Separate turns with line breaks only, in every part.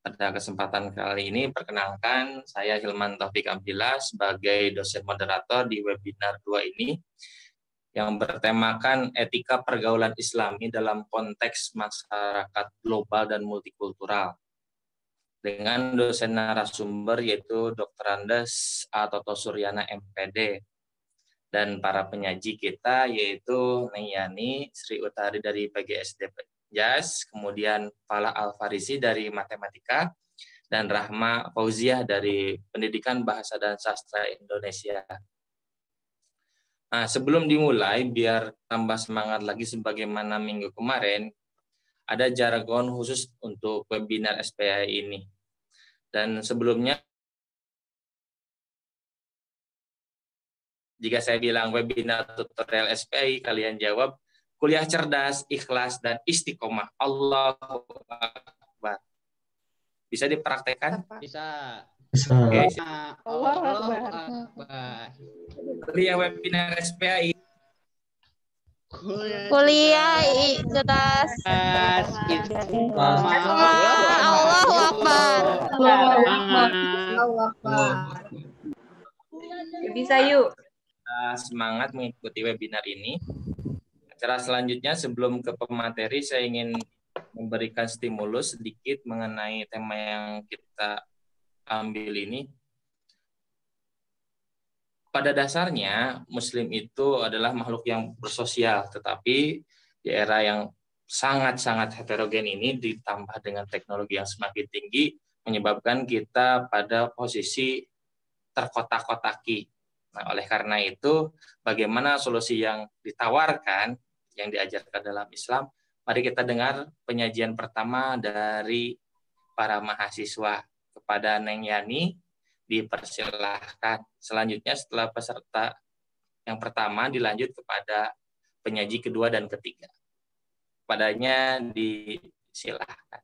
Pada kesempatan kali ini, perkenalkan saya Hilman Taufik Abdillah sebagai dosen moderator di webinar 2 ini yang bertemakan etika pergaulan Islami dalam konteks masyarakat global dan multikultural. Dengan dosen narasumber yaitu Dr. Andes Toto Suryana MPD dan para penyaji kita yaitu Neyani Sri Utari dari PGSD Jas, kemudian Fala Al-Farisi dari Matematika, dan Rahma Fauziah dari Pendidikan Bahasa dan Sastra Indonesia. Nah, sebelum dimulai, biar tambah semangat lagi sebagaimana minggu kemarin, ada jargon khusus untuk webinar SPI ini. Dan sebelumnya, jika saya bilang webinar tutorial SPI, kalian jawab, kuliah cerdas, ikhlas, dan istiqomah. Allahu Akbar. Bisa dipraktekkan?
Bisa.
Bisa.
Oke.
Allahu Akbar.
Kuliah webinar SPI.
Kuliah cerdas. Allahu Akbar.
Bisa yuk.
Semangat mengikuti webinar ini. Acara selanjutnya sebelum ke pemateri, saya ingin memberikan stimulus sedikit mengenai tema yang kita ambil ini. Pada dasarnya, Muslim itu adalah makhluk yang bersosial, tetapi di era yang sangat-sangat heterogen ini ditambah dengan teknologi yang semakin tinggi, menyebabkan kita pada posisi terkotak-kotaki. Nah, oleh karena itu, bagaimana solusi yang ditawarkan, yang diajarkan dalam Islam, mari kita dengar penyajian pertama dari para mahasiswa. Kepada Neng Yani, dipersilahkan. Selanjutnya setelah peserta yang pertama dilanjut kepada penyaji kedua dan ketiga. Padanya disilahkan.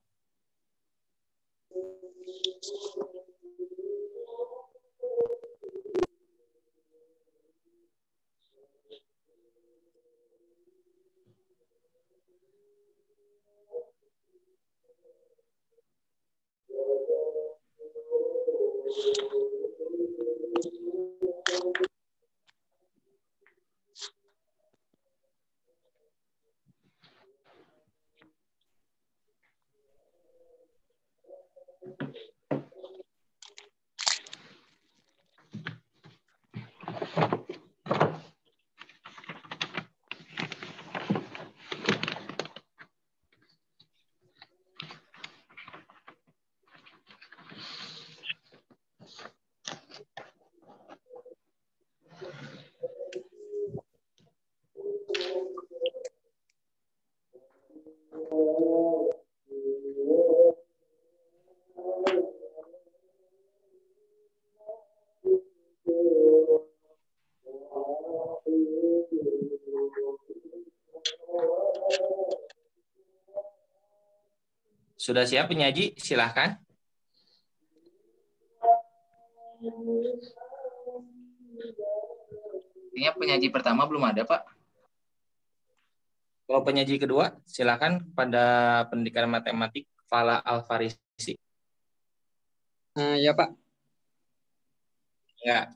Sudah siap penyaji? Silahkan. Ini penyaji pertama belum ada, Pak. Kalau penyaji kedua, silahkan pada pendidikan matematik Fala Al-Farisi.
Ya, Pak.
Ya.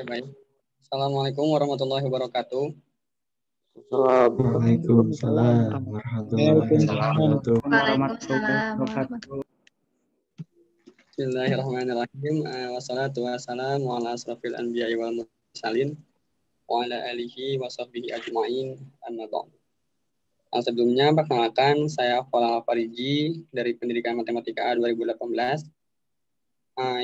Baik. Assalamualaikum warahmatullahi wabarakatuh.
Waalaikumsalam warahmatullahi wabarakatuh.
Bismillahirrahmanirrahim. Wassalatu wassalamu ala asrofil anbiya'i wal mursalin wa ala alihi wa sahbihi ajma'in amma ba'd. Sebelumnya perkenalkan saya Fala Al-Farisi dari Pendidikan Matematika 2018.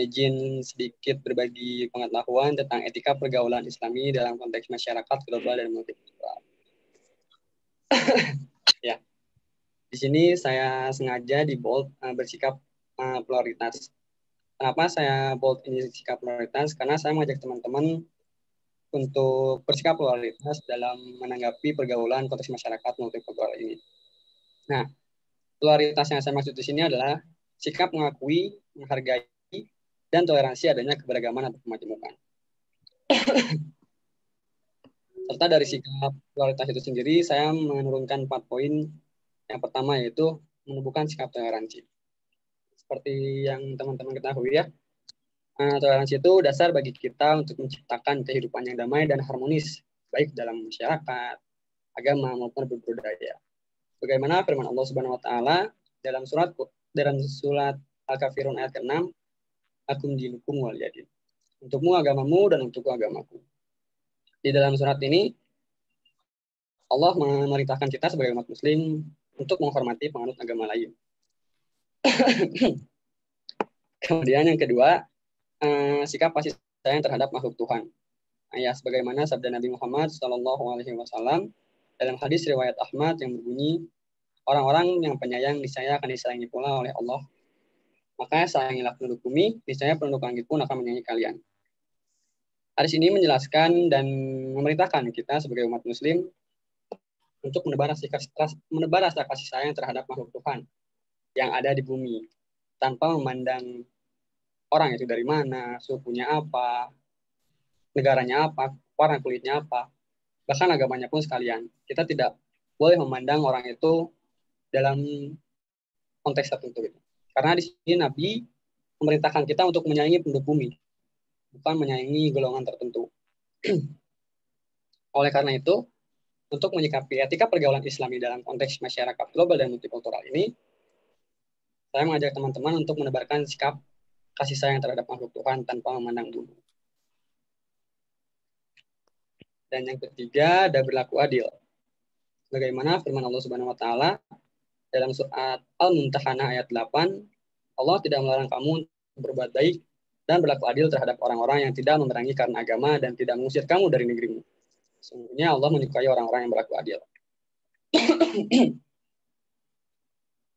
Izin sedikit berbagi pengetahuan tentang etika pergaulan Islami dalam konteks masyarakat global dan multikultural. Ya, di sini saya sengaja di bold bersikap prioritas. Kenapa saya bold ini sikap prioritas? Karena saya mengajak teman-teman untuk bersikap prioritas dalam menanggapi pergaulan konteks masyarakat multikultural ini. Nah, prioritas yang saya maksud di sini adalah sikap mengakui, menghargai, dan toleransi adanya keberagaman atau kemajemukan. Serta dari sikap prioritas itu sendiri, saya menurunkan 4 poin Yang pertama yaitu menumbuhkan sikap toleransi. Seperti yang teman-teman ketahui ya, toleransi itu dasar bagi kita untuk menciptakan kehidupan yang damai dan harmonis, baik dalam masyarakat, agama, maupun berbudaya. Bagaimana firman Allah Subhanahu wa taala dalam surat Al-Kafirun ayat ke-6, "Lakum dinukum waliyadin." Untukmu agamamu dan untukku agamaku. Di dalam surat ini Allah memerintahkan kita sebagai umat muslim untuk menghormati penganut agama lain. Kemudian yang kedua, sikap kasih sayang terhadap makhluk Tuhan. Ya, sebagaimana sabda Nabi Muhammad SAW dalam hadis riwayat Ahmad yang berbunyi, orang-orang yang penyayang niscaya akan disayangi pula oleh Allah. Makanya sayangilah penduduk bumi, niscaya penduduk langit pun akan menyayangi kalian. Hadis ini menjelaskan dan memerintahkan kita sebagai umat muslim untuk menebar rasa kasih sayang terhadap makhluk Tuhan yang ada di bumi, tanpa memandang orang itu dari mana, sukunya apa, negaranya apa, warna kulitnya apa, bahkan agamanya pun sekalian. Kita tidak boleh memandang orang itu dalam konteks tertentu. Karena di sini Nabi memerintahkan kita untuk menyayangi penduduk bumi, bukan menyayangi golongan tertentu. Oleh karena itu, untuk menyikapi etika pergaulan Islami dalam konteks masyarakat global dan multikultural ini, saya mengajak teman-teman untuk menebarkan sikap kasih sayang terhadap makhluk Tuhan tanpa memandang bulu. Dan yang ketiga, ada berlaku adil. Bagaimana firman Allah Subhanahu wa taala dalam surat Al-Mumtahanah ayat 8, Allah tidak melarang kamu berbuat baik dan berlaku adil terhadap orang-orang yang tidak memerangi karena agama dan tidak mengusir kamu dari negerimu. Sesungguhnya Allah menyukai orang-orang yang berlaku adil.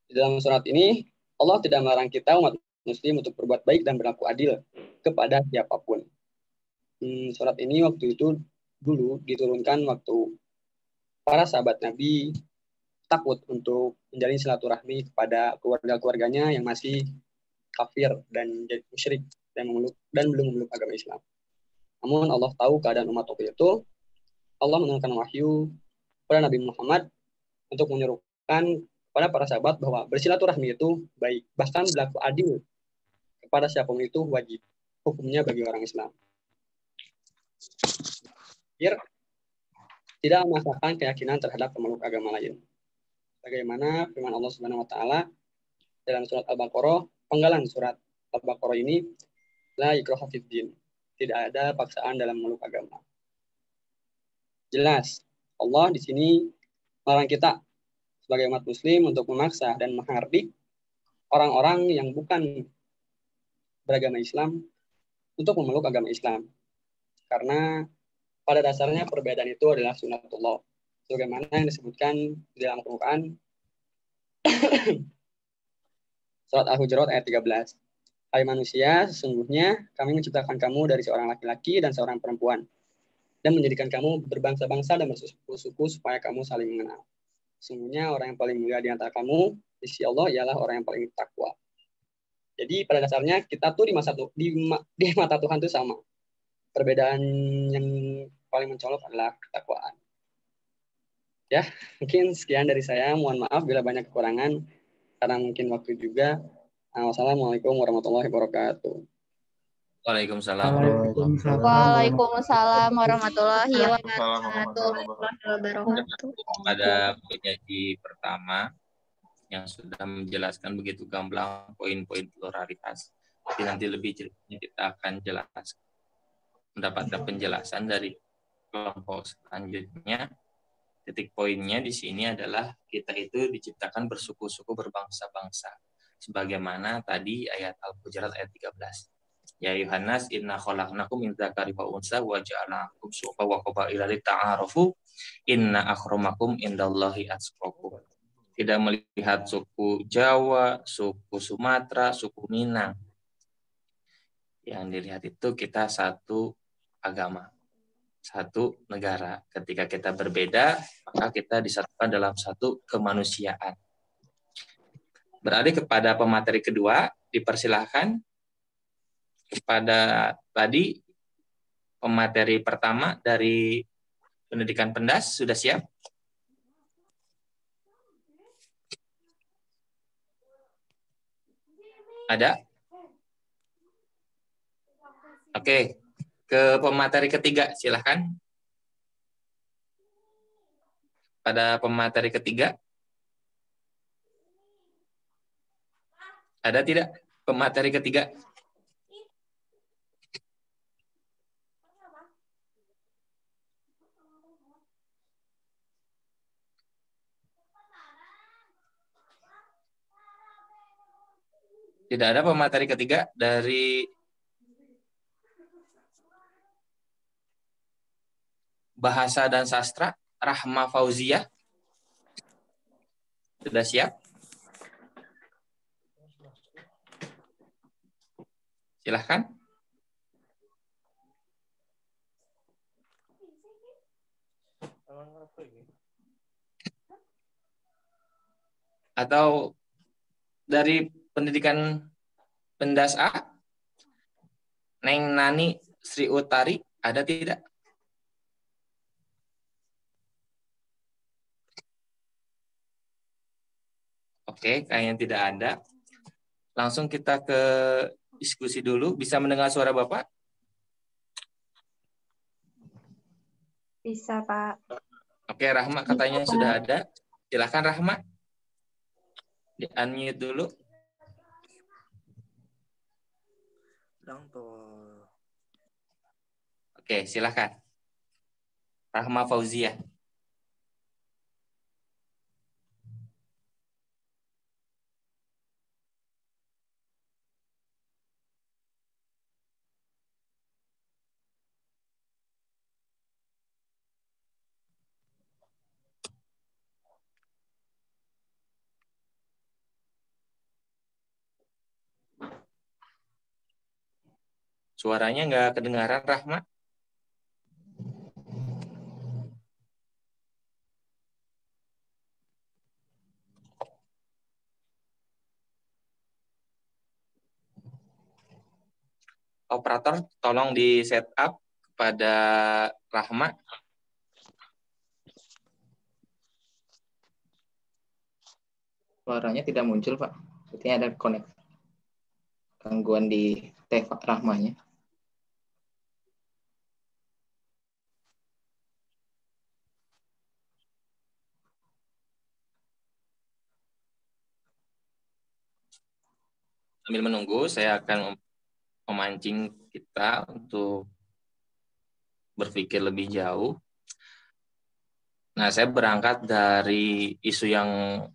Di dalam surat ini, Allah tidak melarang kita umat muslim untuk berbuat baik dan berlaku adil kepada siapapun. Surat ini waktu itu dulu diturunkan waktu para sahabat Nabi takut untuk menjalin silaturahmi kepada keluarga-keluarganya yang masih kafir dan jadi musyrik dan belum memeluk agama Islam. Namun Allah tahu keadaan umat waktu itu. Allah menurunkan wahyu kepada Nabi Muhammad untuk menyuruhkan kepada para sahabat bahwa bersilaturahmi itu baik, bahkan berlaku adil kepada siapapun itu wajib hukumnya bagi orang Islam. Tidak memaksakan keyakinan terhadap pemeluk agama lain. Bagaimana firman Allah Subhanahu wa taala dalam surat Al-Baqarah, penggalan surat Al-Baqarah ini, la ikraha fid din. Tidak ada paksaan dalam memeluk agama. Jelas, Allah di sini melarang kita sebagai umat muslim untuk memaksa dan menghardik orang-orang yang bukan beragama Islam untuk memeluk agama Islam. Karena pada dasarnya perbedaan itu adalah sunatullah. Sebagaimana yang disebutkan di dalam Al-Quran surat Al-Hujurat ayat 13. Hai manusia, sesungguhnya kami menciptakan kamu dari seorang laki-laki dan seorang perempuan, dan menjadikan kamu berbangsa-bangsa dan bersuku-suku supaya kamu saling mengenal. Sesungguhnya orang yang paling mulia di antara kamu di sisi Allah ialah orang yang paling takwa. Jadi pada dasarnya kita tuh di mata Tuhan itu sama. Perbedaan yang paling mencolok adalah ketakwaan. Ya, mungkin sekian dari saya. Mohon maaf bila banyak kekurangan karena mungkin waktu juga. Wassalamualaikum warahmatullahi wabarakatuh.
Waalaikumsalam.
Waalaikumsalam warahmatullahi
wabarakatuh.
Pada penyaji pertama yang sudah menjelaskan begitu gamblang poin-poin pluralitas. Jadi nanti lebih jelasnya kita akan jelaskan, mendapatkan penjelasan dari kelompok selanjutnya. Titik poinnya di sini adalah kita itu diciptakan bersuku-suku, berbangsa-bangsa. Sebagaimana tadi ayat Al-Hujurat ayat 13. Ya Yohanes, inna khalaqnakum min dzakari wa unsa wa ja'alnakum syu'uban wa qabaila lita'arafu inna akramakum indallahi atqakum. Tidak melihat suku Jawa, suku Sumatera, suku Minang. Yang dilihat itu kita satu agama, satu negara. Ketika kita berbeda, maka kita disatukan dalam satu kemanusiaan. Beralih kepada pemateri kedua, dipersilahkan. Pada tadi pemateri pertama dari pendidikan Pendas sudah siap? Ada? Oke, ke pemateri ketiga, silahkan. Pada pemateri ketiga, ada tidak pemateri ketiga? Tidak ada pemateri ketiga dari Bahasa dan Sastra, Rahma Fauzia. Sudah siap? Silahkan. Atau dari pendidikan Pendas A, Neng Nani Sri Utari, ada tidak? Oke, kayaknya tidak ada. Langsung kita ke diskusi dulu. Bisa mendengar suara Bapak?
Bisa, Pak.
Oke, Rahma katanya sudah ada. Silakan Rahma. Di-unmute dulu. Oke, silakan. Rahma Fauzia. Suaranya nggak kedengaran, Rahma. Operator, tolong di setup kepada Rahma.
Suaranya tidak muncul, Pak. Sepertinya ada koneksi gangguan di Rahmanya.
Sambil menunggu, saya akan memancing kita untuk berpikir lebih jauh. Nah, saya berangkat dari isu yang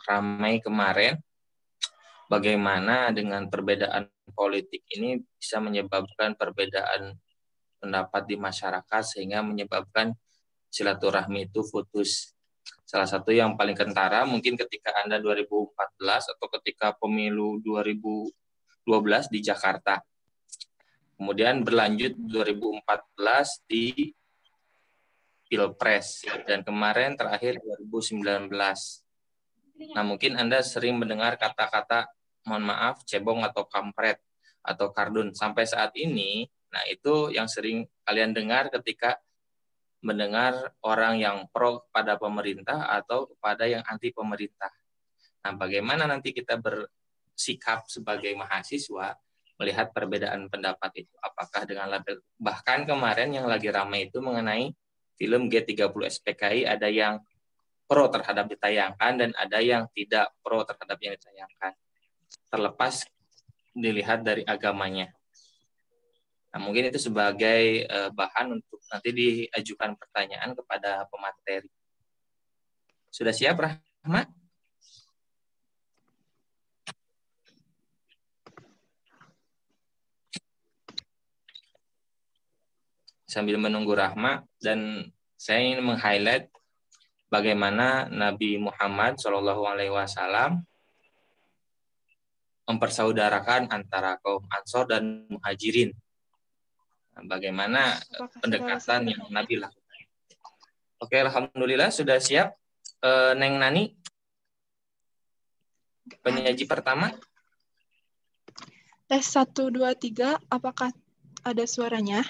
ramai kemarin, bagaimana dengan perbedaan politik ini bisa menyebabkan perbedaan pendapat di masyarakat sehingga menyebabkan silaturahmi itu putus. Salah satu yang paling kentara mungkin ketika Anda 2014 atau ketika pemilu 2012 di Jakarta. Kemudian berlanjut 2014 di Pilpres dan kemarin terakhir 2019. Nah, mungkin Anda sering mendengar kata-kata mohon maaf, cebong atau kampret atau kardun sampai saat ini. Nah, itu yang sering kalian dengar ketika mendengar orang yang pro kepada pemerintah atau kepada yang anti pemerintah. Nah, bagaimana nanti kita bersikap sebagai mahasiswa melihat perbedaan pendapat itu? Apakah dengan label, bahkan kemarin yang lagi ramai itu mengenai film G30 SPKI, ada yang pro terhadap ditayangkan dan ada yang tidak pro terhadap yang ditayangkan. Terlepas dilihat dari agamanya. Nah, mungkin itu sebagai bahan untuk nanti diajukan pertanyaan kepada pemateri. Sudah siap, Rahma? Sambil menunggu Rahma, dan saya ingin meng-highlight bagaimana Nabi Muhammad SAW mempersaudarakan antara kaum Ansor dan Muhajirin. Bagaimana pendekatan yang Nabi lakukan. Oke, alhamdulillah sudah siap. Neng Nani, penyaji pertama.
Tes 1, 2, 3, apakah ada suaranya?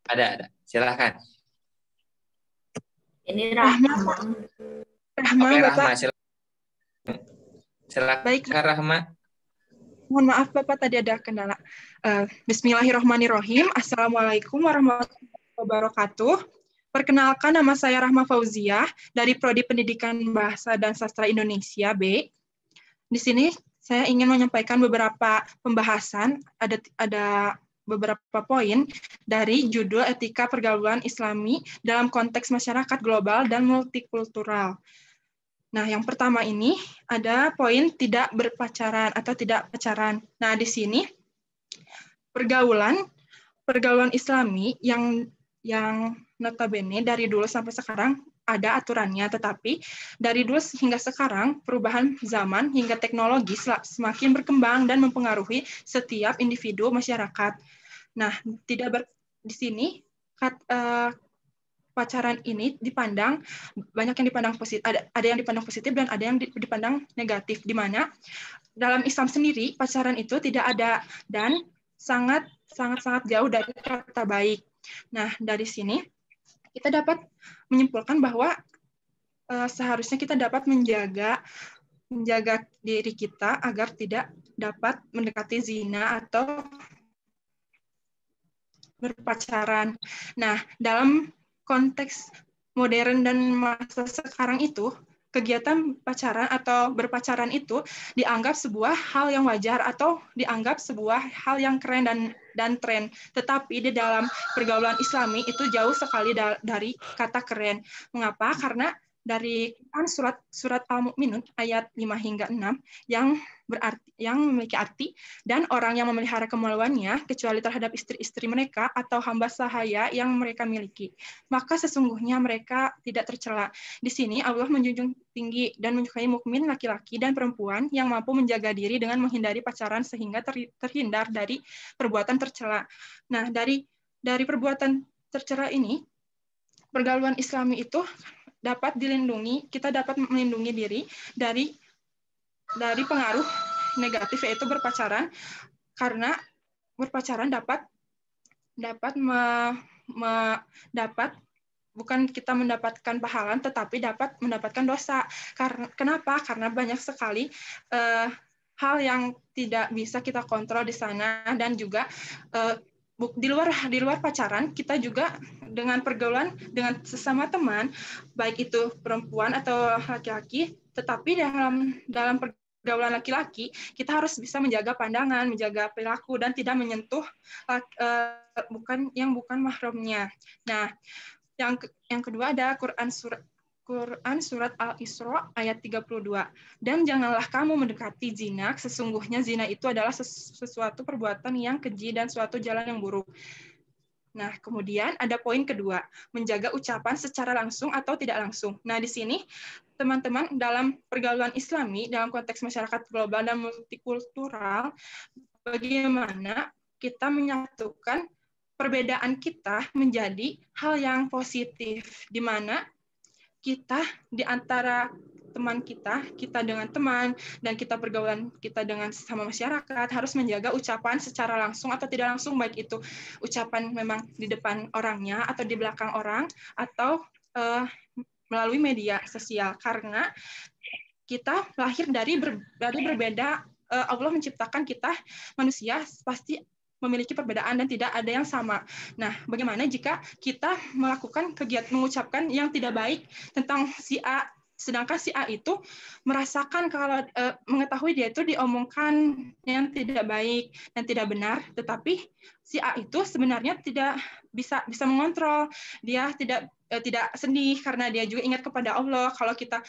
Ada. Silakan.
Ini Rahma.
Rahma,
Oke,
Bapak.
Rahma, silakan. Baik, Rahma.
Mohon maaf Bapak, tadi ada kendala. Bismillahirrahmanirrahim. Assalamualaikum warahmatullahi wabarakatuh. Perkenalkan, nama saya Rahma Fauziah dari Prodi Pendidikan Bahasa dan Sastra Indonesia B. Di sini saya ingin menyampaikan beberapa pembahasan, ada beberapa poin dari judul Etika Pergaulan Islami dalam konteks masyarakat global dan multikultural. Nah, yang pertama ini ada poin tidak berpacaran atau tidak pacaran. Nah, di sini pergaulan Islami yang notabene dari dulu sampai sekarang ada aturannya, tetapi dari dulu hingga sekarang perubahan zaman hingga teknologi semakin berkembang dan mempengaruhi setiap individu masyarakat. Nah, di sini pacaran ini dipandang, banyak yang dipandang positif, ada yang dipandang positif dan ada yang dipandang negatif, di mana dalam Islam sendiri pacaran itu tidak ada dan sangat jauh dari kata baik. Nah, dari sini kita dapat menyimpulkan bahwa seharusnya kita dapat menjaga diri kita agar tidak dapat mendekati zina atau berpacaran. Nah, dalam konteks modern dan masa sekarang itu, kegiatan pacaran atau berpacaran itu dianggap sebuah hal yang wajar atau dianggap sebuah hal yang keren dan tren. Tetapi di dalam pergaulan Islami itu jauh sekali dari kata keren. Mengapa? Karena dari surat Al-Mu'minun ayat 5 hingga 6 yang memiliki arti, dan orang yang memelihara kemaluannya kecuali terhadap istri-istri mereka atau hamba sahaya yang mereka miliki, maka sesungguhnya mereka tidak tercela. Di sini Allah menjunjung tinggi dan menyukai mukmin laki-laki dan perempuan yang mampu menjaga diri dengan menghindari pacaran sehingga terhindar dari perbuatan tercela. Nah, dari perbuatan tercela ini, pergaulan Islami itu dapat dilindungi, kita dapat melindungi diri dari pengaruh negatif, yaitu berpacaran, karena berpacaran dapat bukan kita mendapatkan pahala, tetapi dapat mendapatkan dosa. Kenapa? Karena banyak sekali hal yang tidak bisa kita kontrol di sana, dan juga di luar pacaran kita juga dengan pergaulan dengan sesama teman, baik itu perempuan atau laki-laki, tetapi dalam pergaulan laki-laki kita harus bisa menjaga pandangan, menjaga perilaku, dan tidak menyentuh bukan mahramnya. Nah, yang kedua ada Quran surat Al-Isra ayat 32. Dan janganlah kamu mendekati zina, sesungguhnya zina itu adalah sesuatu perbuatan yang keji dan suatu jalan yang buruk. Nah, kemudian ada poin kedua, menjaga ucapan secara langsung atau tidak langsung. Nah, di sini teman-teman, dalam pergaulan Islami, dalam konteks masyarakat global dan multikultural, bagaimana kita menyatukan perbedaan kita menjadi hal yang positif, di mana kita di antara teman kita dengan teman, dan kita pergaulan kita dengan sesama masyarakat harus menjaga ucapan secara langsung atau tidak langsung, baik itu ucapan memang di depan orangnya atau di belakang orang atau melalui media sosial, karena kita lahir dari berbeda. Allah menciptakan kita manusia pasti memiliki perbedaan dan tidak ada yang sama. Nah, bagaimana jika kita melakukan kegiatan mengucapkan yang tidak baik tentang si A, sedangkan si A itu merasakan kalau mengetahui dia itu diomongkan yang tidak baik dan tidak benar, tetapi si A itu sebenarnya tidak bisa mengontrol, dia tidak sedih karena dia juga ingat kepada Allah. Kalau kita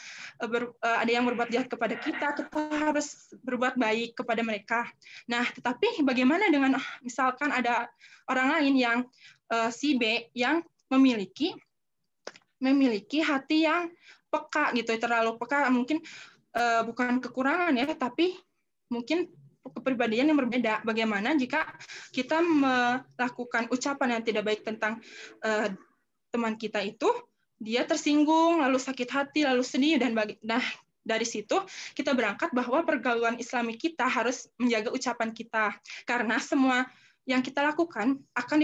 ada yang berbuat jahat kepada kita harus berbuat baik kepada mereka. Nah, tetapi bagaimana dengan misalkan ada orang lain yang si B yang memiliki hati yang peka gitu, terlalu peka, mungkin bukan kekurangan ya, tapi mungkin kepribadian yang berbeda. Bagaimana jika kita melakukan ucapan yang tidak baik tentang teman kita itu, dia tersinggung, lalu sakit hati, lalu sedih, dan dari situ kita berangkat bahwa pergaulan Islami kita harus menjaga ucapan kita, karena semua yang kita lakukan akan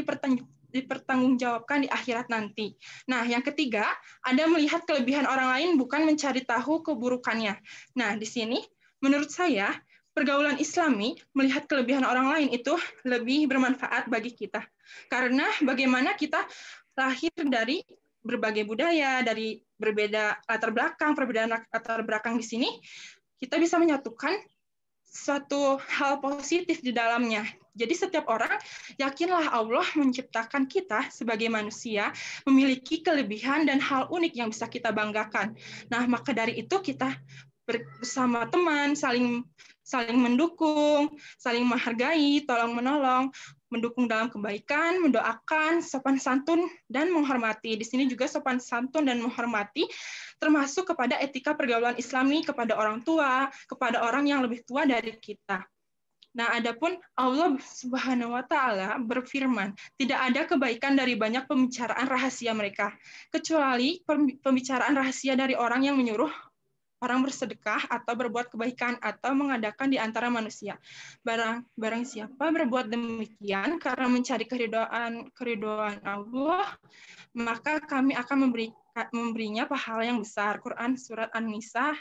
dipertanggungjawabkan di akhirat nanti. Nah, yang ketiga, ada melihat kelebihan orang lain, bukan mencari tahu keburukannya. Nah, di sini menurut saya pergaulan Islami melihat kelebihan orang lain itu lebih bermanfaat bagi kita. Karena bagaimana kita lahir dari berbagai budaya, dari berbeda latar belakang, perbedaan latar belakang di sini, kita bisa menyatukan suatu hal positif di dalamnya. Jadi setiap orang, yakinlah Allah menciptakan kita sebagai manusia, memiliki kelebihan dan hal unik yang bisa kita banggakan. Nah, maka dari itu kita bersama teman, saling mendukung, saling menghargai, tolong menolong, mendukung dalam kebaikan, mendoakan, sopan santun, dan menghormati. Di sini juga sopan santun dan menghormati termasuk kepada etika pergaulan Islami kepada orang tua, kepada orang yang lebih tua dari kita. Nah, adapun Allah Subhanahu wa taala berfirman, tidak ada kebaikan dari banyak pembicaraan rahasia mereka, kecuali pembicaraan rahasia dari orang yang menyuruh orang bersedekah atau berbuat kebaikan atau mengadakan di antara manusia. Barang siapa berbuat demikian karena mencari keridhaan Allah, maka kami akan memberinya pahala yang besar. Quran surat An-Nisa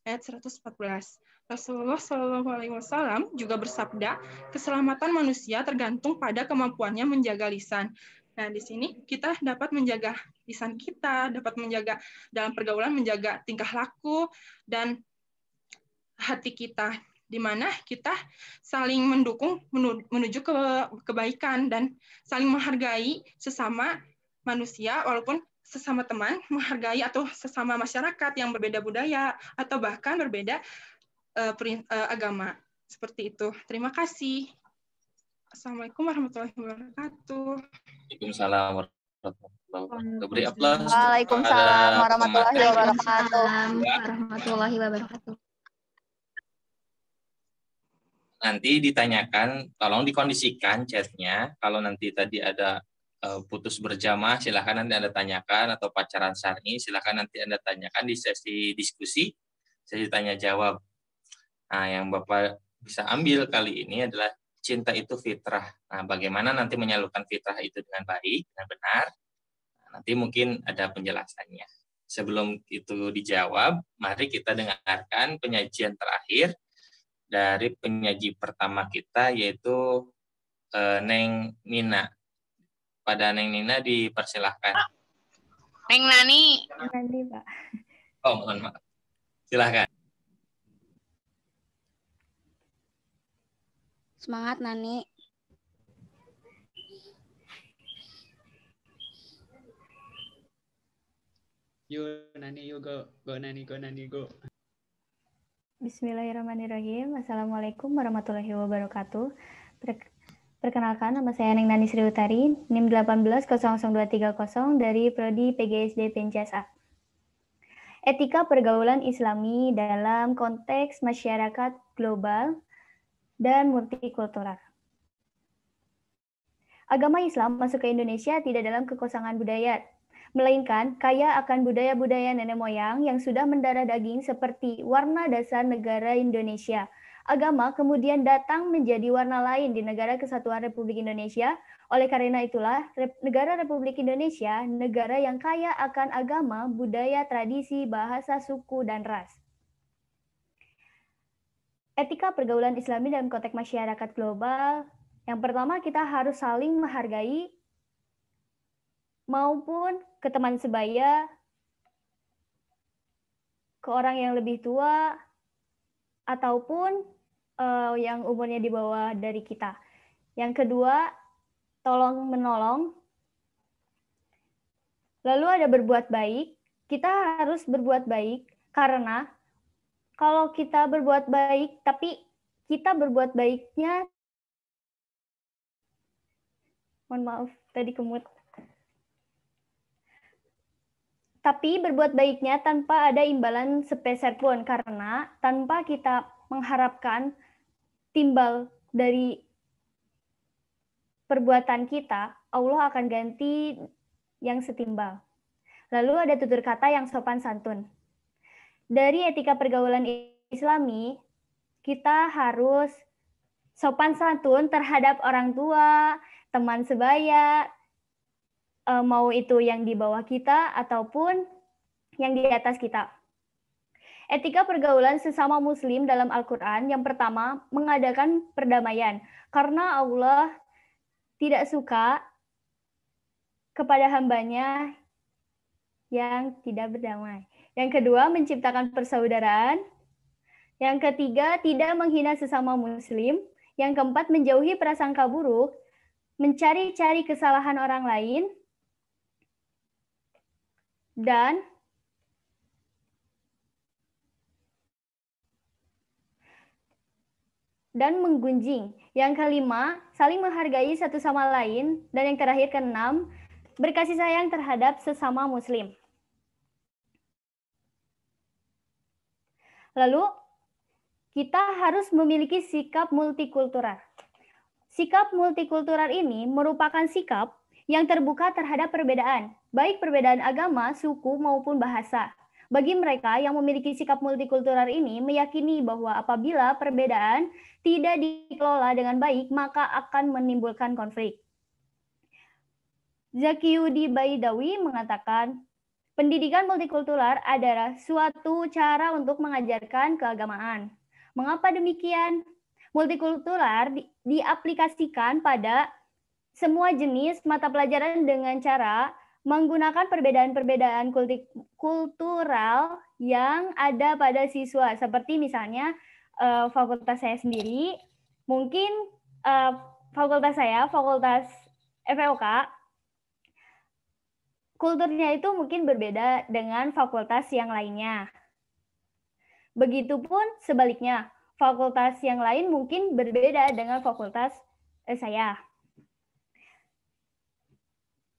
ayat 114. Rasulullah SAW juga bersabda, keselamatan manusia tergantung pada kemampuannya menjaga lisan. Nah, di sini kita dapat menjaga lisan kita, dapat menjaga dalam pergaulan, menjaga tingkah laku dan hati kita, di mana kita saling mendukung menuju ke kebaikan dan saling menghargai sesama manusia, walaupun sesama teman, menghargai atau sesama masyarakat yang berbeda budaya atau bahkan berbeda agama. Seperti itu. Terima kasih. Assalamualaikum warahmatullahi wabarakatuh.
Waalaikumsalam warahmatullahi wabarakatuh. Beri aplaus.
Waalaikumsalam warahmatullahi wabarakatuh.
Warahmatullahi wabarakatuh.
Nanti ditanyakan, tolong dikondisikan chatnya. Kalau nanti tadi ada putus berjamaah, silakan nanti Anda tanyakan, atau pacaran syar'i, silakan nanti Anda tanyakan di sesi diskusi, sesi tanya jawab. Nah, yang Bapak bisa ambil kali ini adalah cinta itu fitrah. Nah, bagaimana nanti menyalurkan fitrah itu dengan baik, dengan benar? Nah, nanti mungkin ada penjelasannya. Sebelum itu dijawab, mari kita dengarkan penyajian terakhir dari penyaji pertama kita, yaitu Neng Nina. Pada Neng Nina dipersilahkan.
Neng Nani.
Nanti, Pak.
Oh, mohon maaf. Silahkan.
Semangat Nani.
Yuk Nani, yuk go Nani, go Nani, go.
Bismillahirrahmanirrahim. Assalamualaikum warahmatullahi wabarakatuh. Perkenalkan, nama saya Neng Nani Sri Utari, NIM 1800230 dari Prodi PGSD Pencas A. Etika pergaulan Islami dalam konteks masyarakat global dan multikultural. Agama Islam masuk ke Indonesia tidak dalam kekosongan budaya, melainkan kaya akan budaya-budaya nenek moyang yang sudah mendarah daging seperti warna dasar negara Indonesia. Agama kemudian datang menjadi warna lain di Negara Kesatuan Republik Indonesia. Oleh karena itulah, Negara Republik Indonesia negara yang kaya akan agama, budaya, tradisi, bahasa, suku, dan ras. Etika pergaulan Islami dalam konteks masyarakat global. Yang pertama, kita harus saling menghargai maupun ke teman sebaya, ke orang yang lebih tua, ataupun yang umurnya di bawah dari kita. Yang kedua, tolong menolong. Lalu ada berbuat baik. Kita harus berbuat baik karena kalau kita berbuat baik, tapi kita berbuat baiknya, mohon maaf, tadi kemut. Tapi berbuat baiknya tanpa ada imbalan sepeser pun, karena tanpa kita mengharapkan timbal dari perbuatan kita, Allah akan ganti yang setimbal. Lalu ada tutur kata yang sopan santun. Dari etika pergaulan Islami, kita harus sopan santun terhadap orang tua, teman sebaya, mau itu yang di bawah kita ataupun yang di atas kita. Etika pergaulan sesama muslim dalam Al-Quran yang pertama mengadakan perdamaian karena Allah tidak suka kepada hambanya yang tidak berdamai. Yang kedua menciptakan persaudaraan. Yang ketiga tidak menghina sesama muslim. Yang keempat menjauhi prasangka buruk, mencari-cari kesalahan orang lain, dan menggunjing. Yang kelima, saling menghargai satu sama lain. Dan yang terakhir, keenam, berkasih sayang terhadap sesama muslim. Lalu, kita harus memiliki sikap multikultural. Sikap multikultural ini merupakan sikap yang terbuka terhadap perbedaan, baik perbedaan agama, suku, maupun bahasa. Bagi mereka yang memiliki sikap multikultural ini meyakini bahwa apabila perbedaan tidak dikelola dengan baik, maka akan menimbulkan konflik. Zakiyudi Baidawi mengatakan, pendidikan multikultural adalah suatu cara untuk mengajarkan keagamaan. Mengapa demikian? Multikultural diaplikasikan pada semua jenis mata pelajaran dengan cara menggunakan perbedaan-perbedaan kultural yang ada pada siswa. Seperti misalnya fakultas saya sendiri, mungkin fakultas saya, fakultas FEOK, kulturnya itu mungkin berbeda dengan fakultas yang lainnya. Begitupun sebaliknya, fakultas yang lain mungkin berbeda dengan fakultas saya.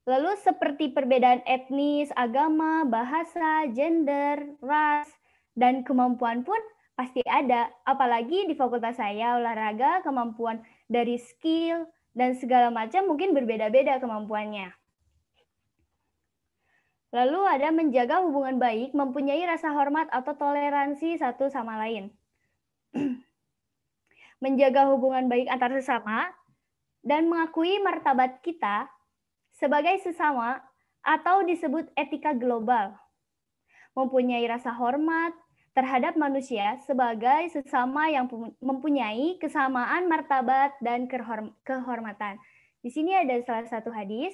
Lalu seperti perbedaan etnis, agama, bahasa, gender, ras, dan kemampuan pun pasti ada. Apalagi di fakultas saya, olahraga, kemampuan dari skill, dan segala macam mungkin berbeda-beda kemampuannya. Lalu ada menjaga hubungan baik, mempunyai rasa hormat atau toleransi satu sama lain. Menjaga hubungan baik antar sesama, dan mengakui martabat kita sebagai sesama atau disebut etika global. Mempunyai rasa hormat terhadap manusia sebagai sesama yang mempunyai kesamaan martabat dan kehormatan. Di sini ada salah satu hadis.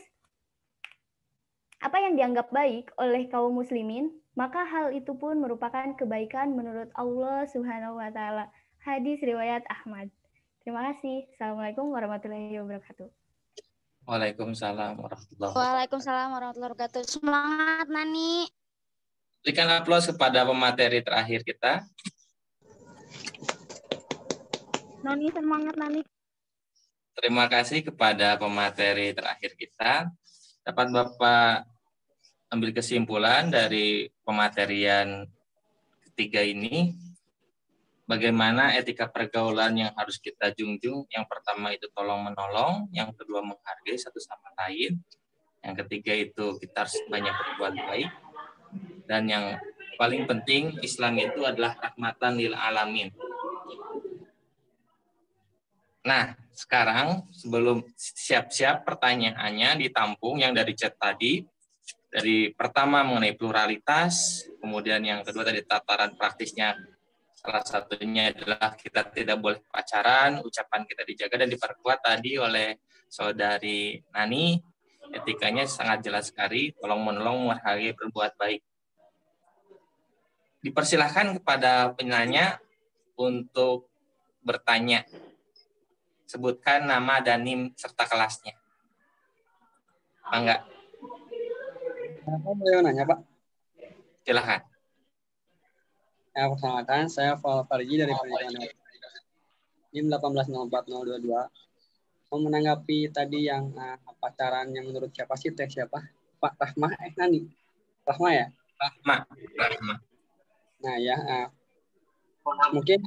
Apa yang dianggap baik oleh kaum muslimin, maka hal itu pun merupakan kebaikan menurut Allah Subhanahu wa taala. Hadis riwayat Ahmad. Terima kasih. Assalamualaikum warahmatullahi wabarakatuh.
Waalaikumsalam warahmatullahi wabarakatuh.
Waalaikumsalam warahmatullahi wabarakatuh. Semangat, Nani.
Berikan aplaus kepada pemateri terakhir kita.
Nani, semangat, Nani.
Terima kasih kepada pemateri terakhir kita. Dapat Bapak ambil kesimpulan dari pematerian ketiga ini, bagaimana etika pergaulan yang harus kita junjung. Yang pertama itu tolong-menolong, yang kedua menghargai satu sama lain, yang ketiga itu kita harus banyak berbuat baik, dan yang paling penting Islam itu adalah rahmatan lil alamin. Nah, sekarang sebelum siap-siap pertanyaannya ditampung yang dari chat tadi. Dari pertama mengenai pluralitas, kemudian yang kedua tadi tataran praktisnya. Salah satunya adalah kita tidak boleh pacaran, ucapan kita dijaga dan diperkuat tadi oleh saudari Nani. Etikanya sangat jelas sekali, tolong-menolong, menghargai, berbuat baik. Dipersilahkan kepada penanya untuk bertanya. Sebutkan nama dan NIM serta kelasnya. Enggak?
Apa boleh nanya, Pak?
Silakan.
Ya, perkenalkan, saya Farji dari Pendidikan NIM 1804022. Mau menanggapi tadi yang pacaran yang menurut siapa sih, teh siapa? Pak Rahmah, Nani? Rahmah ya?
Rahmah.
Nah ya, mungkin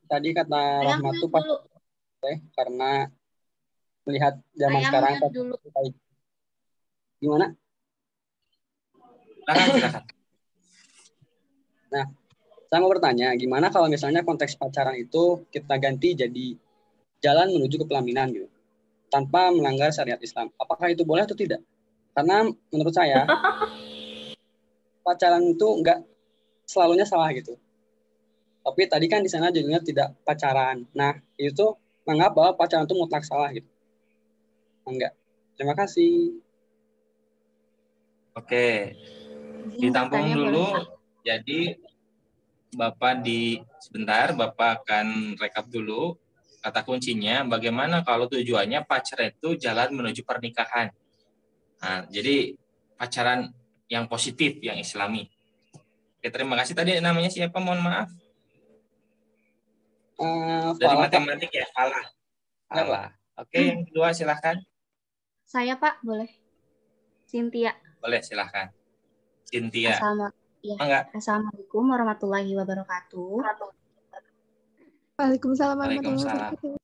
tadi kata Rahmah itu pas karena melihat zaman sekarang. Gimana?
Silakan.
Nah, saya mau bertanya, gimana kalau misalnya konteks pacaran itu kita ganti jadi jalan menuju ke pelaminan gitu, tanpa melanggar syariat Islam? Apakah itu boleh atau tidak? Karena menurut saya pacaran itu enggak selalunya salah gitu. Tapi tadi kan di sana judulnya tidak pacaran. Nah, itu menganggap bahwa pacaran itu mutlak salah gitu. Enggak. Terima kasih.
Oke, ditampung dulu. Jadi Bapak sebentar, Bapak akan rekap dulu kata kuncinya. Bagaimana kalau tujuannya pacaran itu jalan menuju pernikahan. Nah, jadi pacaran yang positif, yang Islami. Oke, terima kasih. Tadi namanya siapa? Mohon maaf. Dari matematik ya, Falah. Falah. Oke, yang kedua silahkan.
Saya Pak, boleh? Cynthia.
Boleh, silahkan. Cynthia.
Assalamualaikum warahmatullahi wabarakatuh.
Waalaikumsalam warahmatullahi wabarakatuh.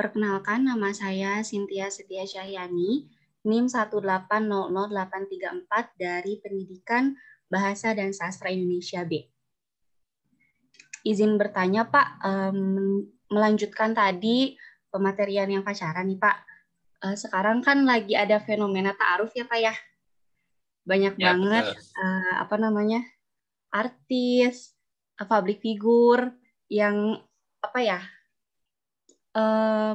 Perkenalkan, nama saya Cynthia Setia Syahyani, NIM 1800834 dari Pendidikan Bahasa dan Sastra Indonesia B. Izin bertanya Pak, melanjutkan tadi pematerian yang pacaran nih Pak. Sekarang kan lagi ada fenomena ta'aruf ya Pak ya. Banyak banget artis, public figure yang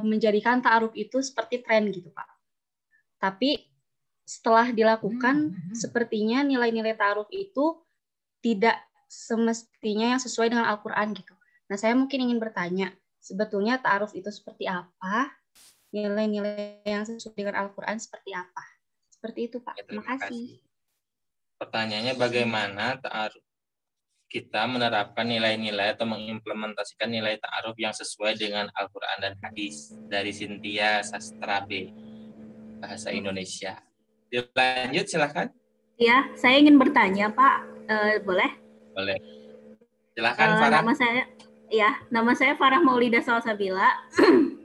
menjadikan ta'aruf itu seperti tren gitu Pak. Tapi setelah dilakukan, sepertinya nilai-nilai ta'aruf itu tidak semestinya yang sesuai dengan Al-Quran gitu. Nah, saya mungkin ingin bertanya, sebetulnya ta'aruf itu seperti apa? Nilai-nilai yang sesuai dengan Al-Quran seperti apa? Seperti itu, Pak. Terima kasih.
Pertanyaannya bagaimana ta'aruf kita menerapkan nilai-nilai atau mengimplementasikan nilai ta'aruf yang sesuai dengan Al-Quran dan hadis dari Cynthia Sastra B, Bahasa Indonesia. Lanjut, silahkan.
Ya, saya ingin bertanya, Pak. Boleh?
Boleh. Silahkan, Farah.
Nama saya Farah Maulida Salsabila,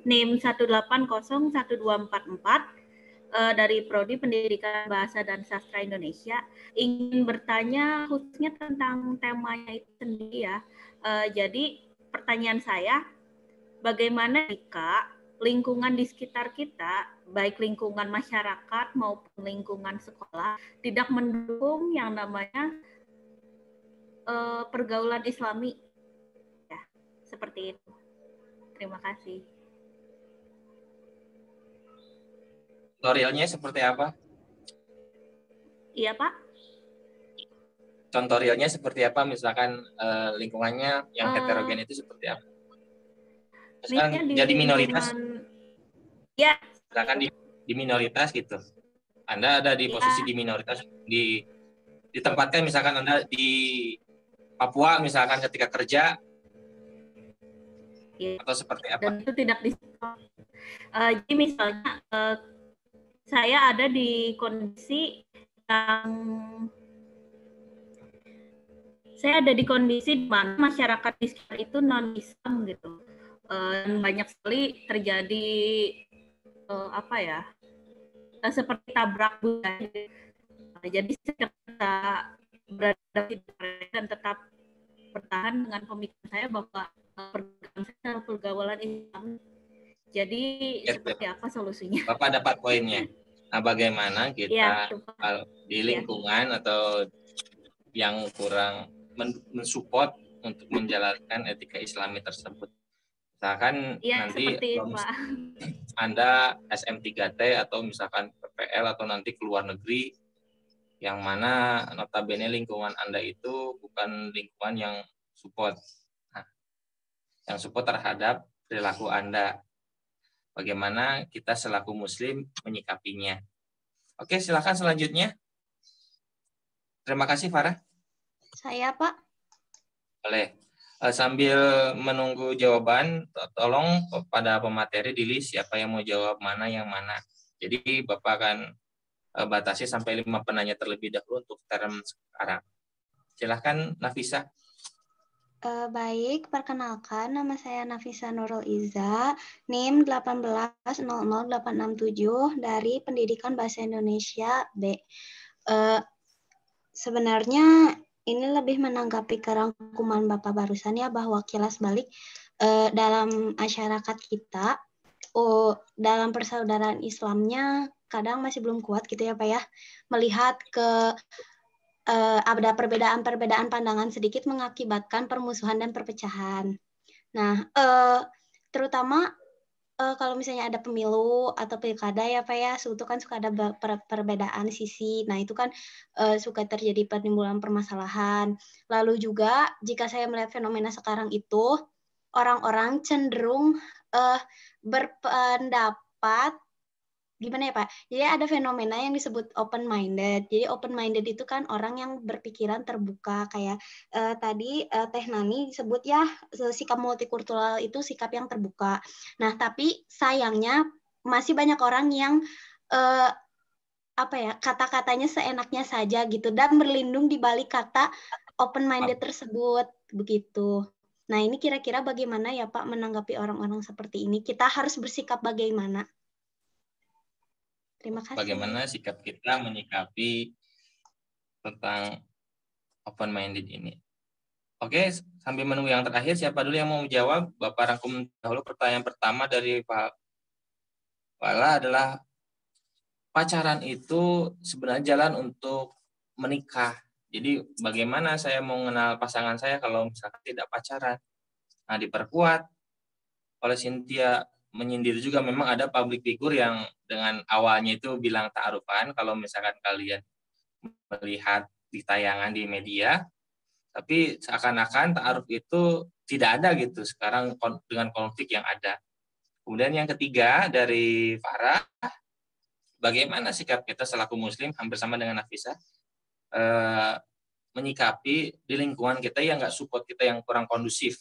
NIM 1801244 dari Prodi Pendidikan Bahasa dan Sastra Indonesia. Ingin bertanya khususnya tentang temanya itu sendiri ya. Jadi pertanyaan saya, bagaimana jika lingkungan di sekitar kita, baik lingkungan masyarakat maupun lingkungan sekolah, tidak mendukung yang namanya pergaulan Islami? Ya, seperti itu. Terima kasih.
Tutorialnya seperti apa?
Iya, Pak.
Contoh realnya seperti apa? Misalkan lingkungannya yang heterogen itu seperti apa? Misalkan jadi minoritas.
Ya.
Misalkan di minoritas gitu. Anda ada di posisi di minoritas, ditempatkan misalkan Anda di Papua misalkan ketika kerja,
ya.
Atau seperti apa?
Dan itu tidak jadi misalnya saya ada di kondisi di mana masyarakat di sekitar itu non-Islam gitu. Dan banyak sekali terjadi seperti tabrak budaya. Jadi kita berada dan tetap bertahan dengan pemikiran saya bahwa pergaulan Islam. Jadi seperti apa solusinya?
Bapak dapat poinnya. Nah, bagaimana kita di lingkungan atau yang kurang mensupport untuk menjalankan etika Islami tersebut. Misalkan nanti Anda SM3T atau misalkan PPL atau nanti ke luar negeri, yang mana notabene lingkungan Anda itu bukan lingkungan yang support. Nah, yang support terhadap perilaku Anda. Bagaimana kita selaku Muslim menyikapinya. Oke, silakan selanjutnya. Terima kasih, Farah.
Saya, Pak.
Boleh. Sambil menunggu jawaban, tolong pada pemateri di list siapa yang mau jawab mana yang mana. Jadi Bapak akan batasi sampai 5 penanya terlebih dahulu untuk term sekarang. Silahkan, Nafisa.
Baik, perkenalkan nama saya Nafisa Nurul Iza, NIM 1800867 dari Pendidikan Bahasa Indonesia B. Sebenarnya ini lebih menanggapi kerangkuman Bapak barusan ya, bahwa kilas balik dalam masyarakat kita, dalam persaudaraan Islamnya kadang masih belum kuat gitu ya Pak ya, melihat ke ada perbedaan-perbedaan pandangan sedikit mengakibatkan permusuhan dan perpecahan. Nah, terutama kalau misalnya ada pemilu atau pilkada ya Pak ya, itu kan suka ada perbedaan sisi. Nah, itu kan suka terjadi penimbulan permasalahan. Lalu juga jika saya melihat fenomena sekarang itu, orang-orang cenderung berpendapat gimana ya Pak? Jadi ada fenomena yang disebut open minded. Jadi open minded itu kan orang yang berpikiran terbuka, kayak tadi Teh Nani disebut ya, sikap multikultural itu sikap yang terbuka. Nah, tapi sayangnya masih banyak orang yang apa ya, kata-katanya seenaknya saja gitu dan berlindung di balik kata open minded tersebut begitu. Nah, ini kira-kira bagaimana ya Pak menanggapi orang-orang seperti ini? Kita harus bersikap bagaimana? Terima kasih.
Bagaimana sikap kita menyikapi tentang open-minded ini? Oke, sambil menunggu yang terakhir, siapa dulu yang mau menjawab? Bapak rangkum dahulu pertanyaan pertama dari Pak Wala adalah, pacaran itu sebenarnya jalan untuk menikah. Jadi bagaimana saya mau mengenal pasangan saya kalau misalkan tidak pacaran? Nah, diperkuat oleh Cynthia menyindir juga, memang ada public figure yang dengan awalnya itu bilang ta'arufan, kalau misalkan kalian melihat di tayangan di media, tapi seakan-akan ta'aruf itu tidak ada gitu sekarang dengan konflik yang ada. Kemudian yang ketiga dari Farah, bagaimana sikap kita selaku muslim, hampir sama dengan Nafisa, menyikapi di lingkungan kita yang nggak support kita, yang kurang kondusif.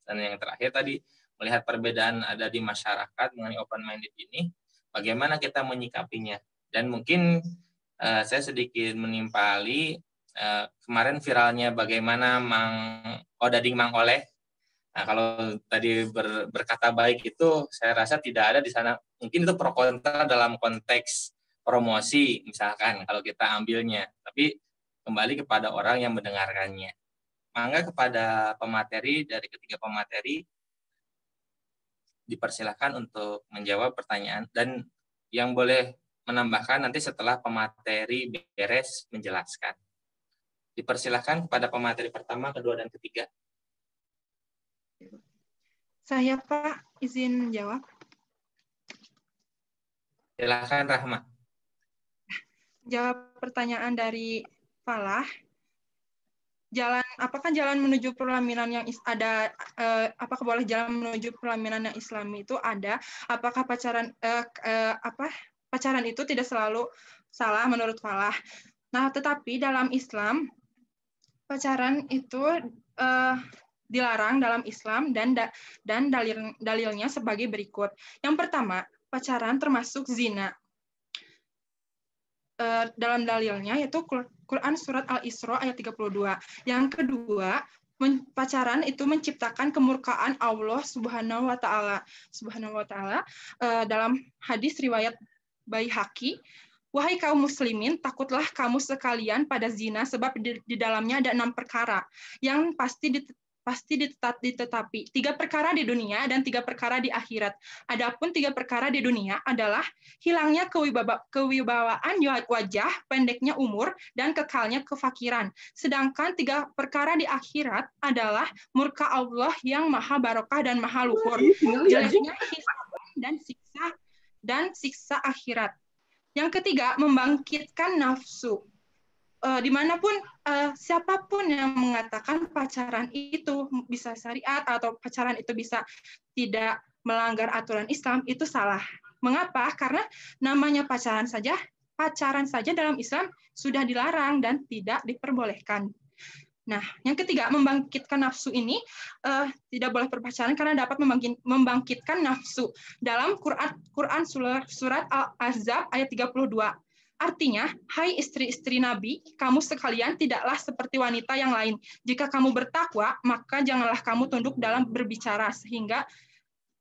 Dan yang terakhir tadi, melihat perbedaan ada di masyarakat mengenai open minded ini, bagaimana kita menyikapinya. Dan mungkin saya sedikit menimpali kemarin viralnya bagaimana Odading Mang Oleh. Nah, kalau tadi berkata baik itu saya rasa tidak ada di sana. Mungkin itu pro kontra dalam konteks promosi misalkan kalau kita ambilnya. Tapi kembali kepada orang yang mendengarkannya. Mangga kepada pemateri dari ketiga pemateri dipersilakan untuk menjawab pertanyaan, dan yang boleh menambahkan nanti setelah pemateri beres menjelaskan. Dipersilakan kepada pemateri pertama, kedua, dan ketiga.
Saya Pak, izin menjawab.
Silakan Rahma.
Jawab pertanyaan dari Falah. Apakah jalan menuju pelaminan yang ada, apakah boleh jalan menuju pelaminan yang Islami itu ada? Apakah pacaran itu tidak selalu salah menurut Falah? Nah, tetapi dalam Islam pacaran itu dilarang dalam Islam, dan dalilnya sebagai berikut. Yang pertama, pacaran termasuk zina. Dalam dalilnya yaitu Quran surat Al-Isra ayat 32. Yang kedua, pacaran itu menciptakan kemurkaan Allah Subhanahu wa taala. Dalam hadis riwayat Baihaqi, wahai kaum muslimin, takutlah kamu sekalian pada zina, sebab di dalamnya ada 6 perkara yang pasti ditetapi. 3 perkara di dunia dan 3 perkara di akhirat. Adapun 3 perkara di dunia adalah hilangnya kewibawaan wajah, pendeknya umur, dan kekalnya kefakiran. Sedangkan 3 perkara di akhirat adalah murka Allah yang maha barokah dan maha luhur, jeleknya hisab dan siksa akhirat. Yang ketiga, membangkitkan nafsu. Dimanapun siapapun yang mengatakan pacaran itu bisa syariat atau pacaran itu bisa tidak melanggar aturan Islam, itu salah. Mengapa? Karena namanya pacaran saja dalam Islam sudah dilarang dan tidak diperbolehkan. Nah, yang ketiga, membangkitkan nafsu ini tidak boleh berpacaran karena dapat membangkitkan nafsu. Dalam Quran surat Al-Ahzab ayat 32. Artinya, hai istri-istri Nabi, kamu sekalian tidaklah seperti wanita yang lain. Jika kamu bertakwa, maka janganlah kamu tunduk dalam berbicara, sehingga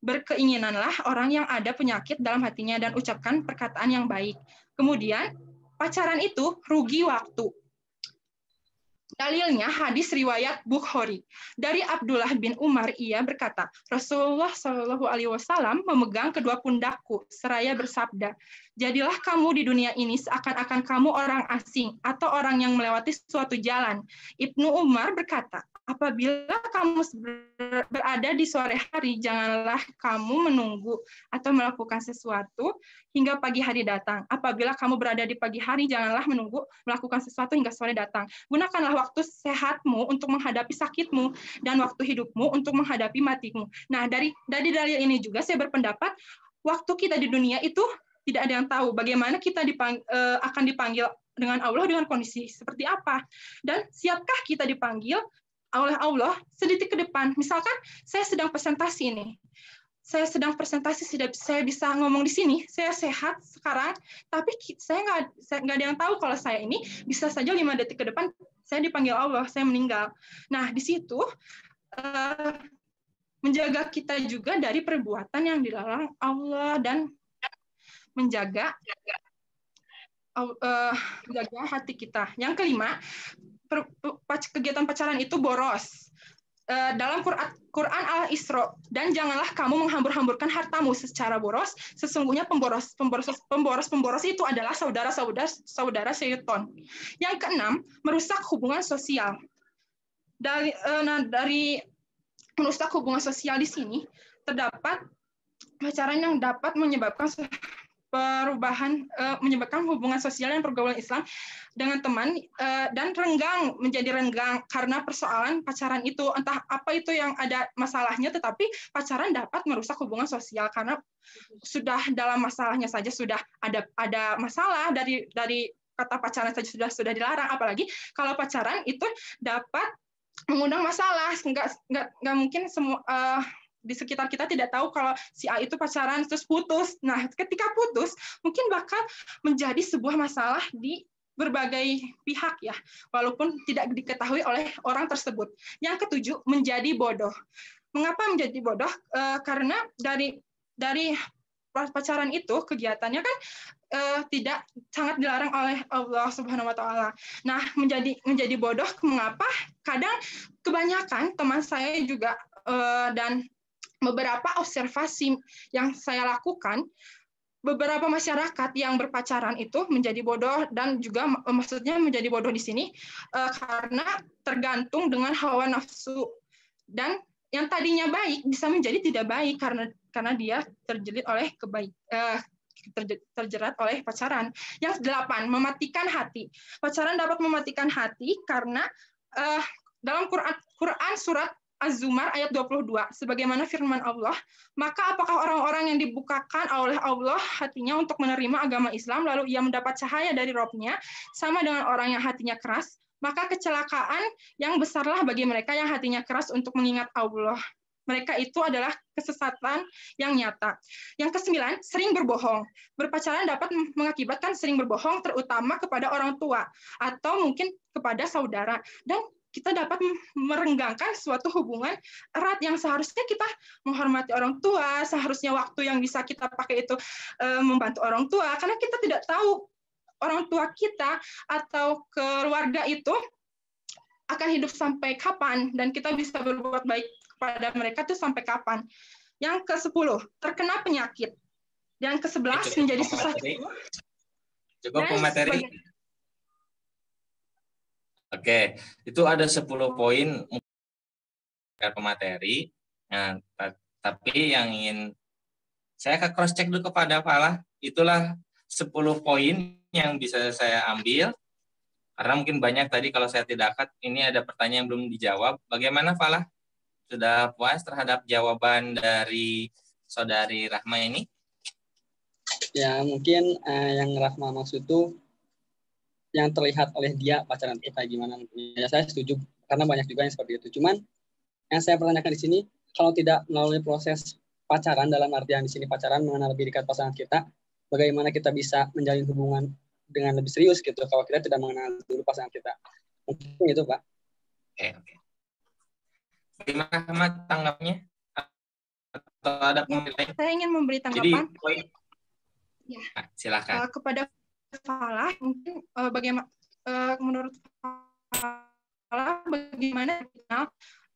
berkeinginanlah orang yang ada penyakit dalam hatinya dan ucapkan perkataan yang baik. Kemudian, pacaran itu rugi waktu. Dalilnya hadis riwayat Bukhari. Dari Abdullah bin Umar, ia berkata, Rasulullah Shallallahu Alaihi Wasallam memegang kedua pundakku seraya bersabda, jadilah kamu di dunia ini seakan-akan kamu orang asing atau orang yang melewati suatu jalan. Ibnu Umar berkata, apabila kamu berada di sore hari, janganlah kamu menunggu atau melakukan sesuatu hingga pagi hari datang. Apabila kamu berada di pagi hari, janganlah menunggu melakukan sesuatu hingga sore datang. Gunakanlah waktu sehatmu untuk menghadapi sakitmu dan waktu hidupmu untuk menghadapi matimu. Nah, dari dalil ini juga saya berpendapat waktu kita di dunia itu tidak ada yang tahu bagaimana kita akan dipanggil dengan Allah dengan kondisi seperti apa. Dan siapkah kita dipanggil oleh Allah sedetik ke depan? Misalkan saya sedang presentasi ini. Saya sedang presentasi, saya bisa ngomong di sini, saya sehat sekarang, tapi saya nggak ada yang tahu kalau saya ini bisa saja 5 detik ke depan saya dipanggil Allah, saya meninggal. Nah, di situ menjaga kita juga dari perbuatan yang dilarang Allah dan menjaga hati kita. Yang kelima, kegiatan pacaran itu boros. Dalam Quran Al-Isra, dan janganlah kamu menghambur-hamburkan hartamu secara boros, sesungguhnya pemboros itu adalah saudara syaitan. Yang keenam, merusak hubungan sosial. Dari merusak hubungan sosial di sini terdapat pacaran yang dapat menyebabkan menyebabkan hubungan sosial dan pergaulan Islam dengan teman dan menjadi renggang karena persoalan pacaran itu, entah apa itu yang ada masalahnya, tetapi pacaran dapat merusak hubungan sosial karena sudah dalam masalahnya saja sudah ada masalah, dari kata pacaran saja sudah dilarang, apalagi kalau pacaran itu dapat mengundang masalah. Nggak mungkin semua di sekitar kita tidak tahu kalau si A itu pacaran terus putus. Nah, ketika putus mungkin bakal menjadi sebuah masalah di berbagai pihak ya, walaupun tidak diketahui oleh orang tersebut. Yang ketujuh, menjadi bodoh. Mengapa menjadi bodoh? Karena dari pacaran itu kegiatannya kan tidak sangat dilarang oleh Allah Subhanahu wa taala. Nah, menjadi bodoh mengapa? Kadang kebanyakan teman saya juga dan beberapa observasi yang saya lakukan, beberapa masyarakat yang berpacaran itu menjadi bodoh, dan juga maksudnya menjadi bodoh di sini karena tergantung dengan hawa nafsu, dan yang tadinya baik bisa menjadi tidak baik karena dia terjerat oleh pacaran. Yang 8, mematikan hati. Pacaran dapat mematikan hati karena dalam Quran surat Az-Zumar ayat 22, sebagaimana firman Allah, maka apakah orang-orang yang dibukakan oleh Allah hatinya untuk menerima agama Islam, lalu ia mendapat cahaya dari Rabb-nya, sama dengan orang yang hatinya keras, maka kecelakaan yang besarlah bagi mereka yang hatinya keras untuk mengingat Allah. Mereka itu adalah kesesatan yang nyata. Yang ke-9, sering berbohong. Berpacaran dapat mengakibatkan sering berbohong, terutama kepada orang tua, atau mungkin kepada saudara. Dan kita dapat merenggangkan suatu hubungan erat yang seharusnya kita menghormati orang tua, seharusnya waktu yang bisa kita pakai itu membantu orang tua, karena kita tidak tahu orang tua kita atau keluarga itu akan hidup sampai kapan, dan kita bisa berbuat baik kepada mereka itu sampai kapan. Yang ke-10, terkena penyakit. Yang ke-11, menjadi susah.
Cukup materi. Oke, itu ada 10 poin pemateri. Nah, tapi yang ingin saya akan cross check dulu kepada Falah, itulah 10 poin yang bisa saya ambil. Karena mungkin banyak tadi kalau saya tidak akad, ini ada pertanyaan yang belum dijawab. Bagaimana Falah? Sudah puas terhadap jawaban dari Saudari Rahma ini?
Ya, mungkin yang Rahma maksud itu yang terlihat oleh dia pacaran itu kayak gimana. Ya, saya setuju karena banyak juga yang seperti itu. Cuman yang saya pertanyakan di sini, kalau tidak melalui proses pacaran, dalam artian di sini pacaran mengenal lebih dekat pasangan kita, bagaimana kita bisa menjalin hubungan dengan lebih serius gitu kalau kita tidak mengenal dulu pasangan kita. Mungkin itu, Pak.
Oke. Gimana Ahmad tanggapnya? Atau ada penilaian?
Saya ingin memberi tanggapan.
Jadi, ya, silakan.
Kepada Falah, mungkin bagaimana menurut bagaimana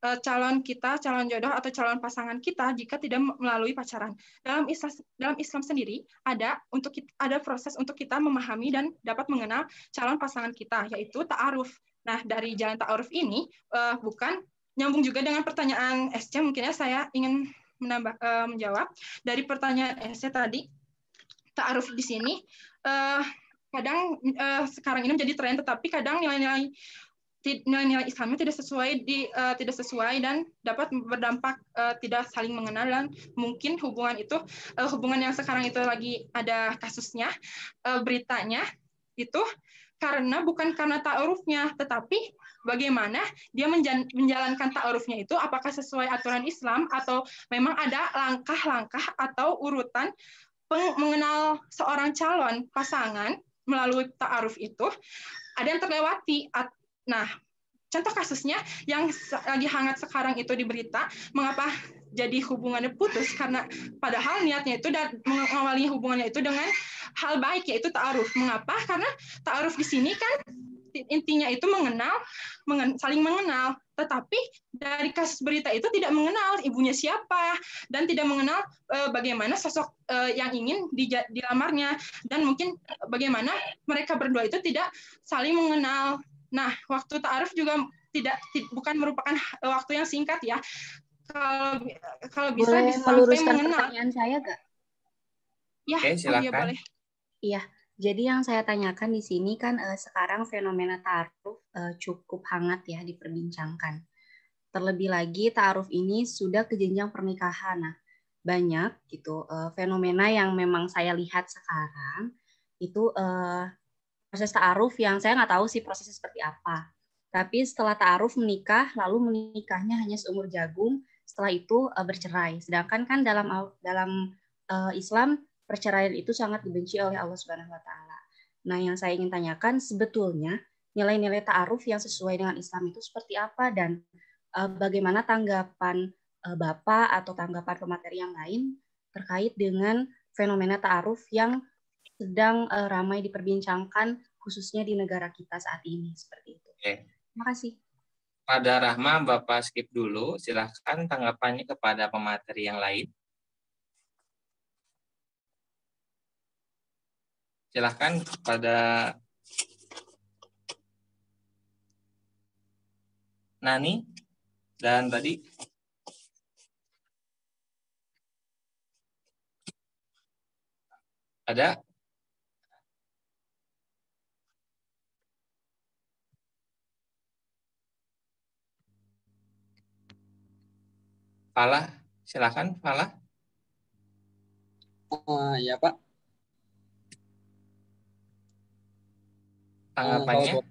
calon kita, calon jodoh atau calon pasangan kita jika tidak melalui pacaran. Dalam Islam sendiri ada proses untuk kita memahami dan dapat mengenal calon pasangan kita, yaitu ta'aruf. Nah, dari jalan ta'aruf ini bukan nyambung juga dengan pertanyaan SC, mungkin saya ingin menjawab dari pertanyaan SC tadi. Ta'aruf di sini kadang sekarang ini menjadi tren, tetapi kadang nilai-nilai Islamnya tidak sesuai dan dapat berdampak tidak saling mengenal, dan mungkin hubungan yang sekarang itu lagi ada kasusnya, beritanya itu bukan karena ta'arufnya, tetapi bagaimana dia menjalankan ta'arufnya itu, apakah sesuai aturan Islam atau memang ada langkah-langkah atau urutan mengenal seorang calon pasangan melalui ta'aruf itu ada yang terlewati. Nah, contoh kasusnya yang lagi hangat sekarang itu di berita, mengapa jadi hubungannya putus, karena padahal niatnya itu dan mengawali hubungannya itu dengan hal baik, yaitu ta'aruf. Mengapa? Karena ta'aruf di sini kan intinya itu saling mengenal, tetapi dari kasus berita itu tidak mengenal ibunya siapa dan tidak mengenal bagaimana sosok yang ingin dilamarnya, dan mungkin bagaimana mereka berdua itu tidak saling mengenal. Nah, waktu ta'aruf juga bukan merupakan waktu yang singkat ya. Kalau bisa
Boleh
sampai
meluruskan
mengenal.
pertanyaan saya, Kak?
Ya,
Oke, silakan.
iya boleh.
Iya, jadi yang saya tanyakan di sini kan sekarang fenomena ta'aruf cukup hangat ya diperbincangkan. Terlebih lagi ta'aruf ini sudah ke jenjang pernikahan. Nah, banyak gitu fenomena yang memang saya lihat sekarang itu proses ta'aruf yang saya nggak tahu sih prosesnya seperti apa. Tapi setelah ta'aruf menikah, lalu menikahnya hanya seumur jagung, setelah itu bercerai. Sedangkan kan dalam Islam perceraian itu sangat dibenci oleh Allah Subhanahu wa taala. Nah, yang saya ingin tanyakan sebetulnya nilai-nilai ta'aruf yang sesuai dengan Islam itu seperti apa, dan bagaimana tanggapan Bapak atau tanggapan pemateri yang lain terkait dengan fenomena ta'aruf yang sedang ramai diperbincangkan khususnya di negara kita saat ini seperti itu.
Oke.
Terima kasih.
Pada Rahma, Bapak skip dulu. Silahkan tanggapannya kepada pemateri yang lain. Silahkan kepada Nani dan tadi ada Falah, silakan Falah.
Ya Pak.
Tanggapannya?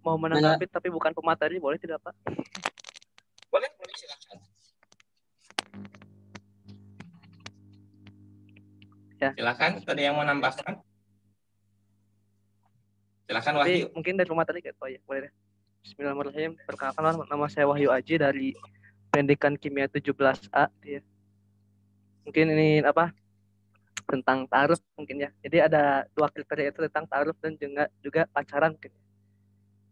Mau menanggapi tapi bukan pemateri, boleh tidak Pak?
Boleh silakan.
Ya.
Silakan, tadi yang mau nambahkan. Silakan
Tapi
Wahyu.
mungkin dari pemateri, oh ya, boleh deh. Bismillahirrahmanirrahim. Perkenalkan, nama saya Wahyu Aji dari Pendidikan Kimia 17A. Ya. Mungkin ini tentang ta'aruf mungkin ya. Jadi ada 2 kriteria itu tentang ta'aruf dan juga pacaran mungkin.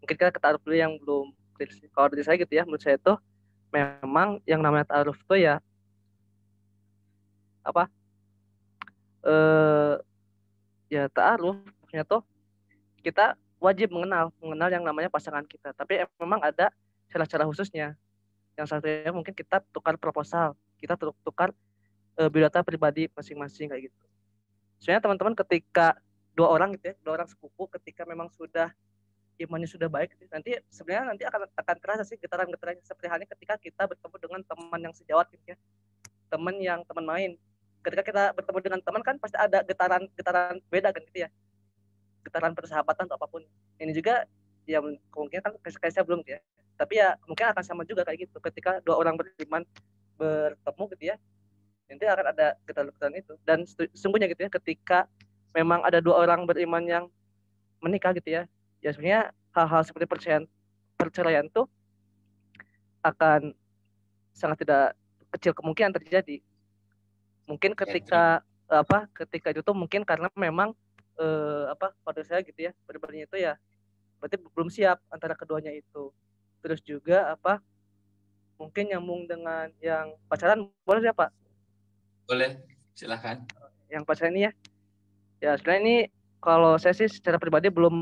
Mungkin kita ke ta'aruf dulu yang belum clear. Kalau dari saya gitu ya, menurut saya itu memang yang namanya ta'aruf itu ya ya ta'aruf maksudnya tuh kita wajib mengenal yang namanya pasangan kita. Tapi memang ada cara-cara khususnya. Yang satunya mungkin kita tukar proposal, kita tukar biodata pribadi masing-masing kayak gitu. Sebenarnya teman-teman ketika dua orang sepupu ketika memang sudah imannya sudah baik, nanti sebenarnya akan terasa sih getaran-getarannya seperti halnya ketika kita bertemu dengan teman yang sejawat gitu ya. Teman main. Ketika kita bertemu dengan teman kan pasti ada getaran beda kan gitu ya. Getaran persahabatan atau apapun. Ini juga ya mungkin kan kasusnya belum ya. Tapi ya mungkin akan sama juga kayak gitu. Ketika dua orang beriman bertemu gitu ya, nanti akan ada getaran itu. Dan sesungguhnya gitu ya, ketika memang ada dua orang beriman yang menikah gitu ya, ya sebenarnya hal-hal seperti perceraian itu akan sangat tidak kecil kemungkinan terjadi. Mungkin ketika itu tuh mungkin karena memang pada saya gitu ya, pribadinya itu ya berarti belum siap antara keduanya itu. Terus juga apa, mungkin nyambung dengan yang pacaran, boleh ya Pak?
Boleh, silahkan.
Yang pacaran ini ya sebenarnya ini kalau saya sih secara pribadi belum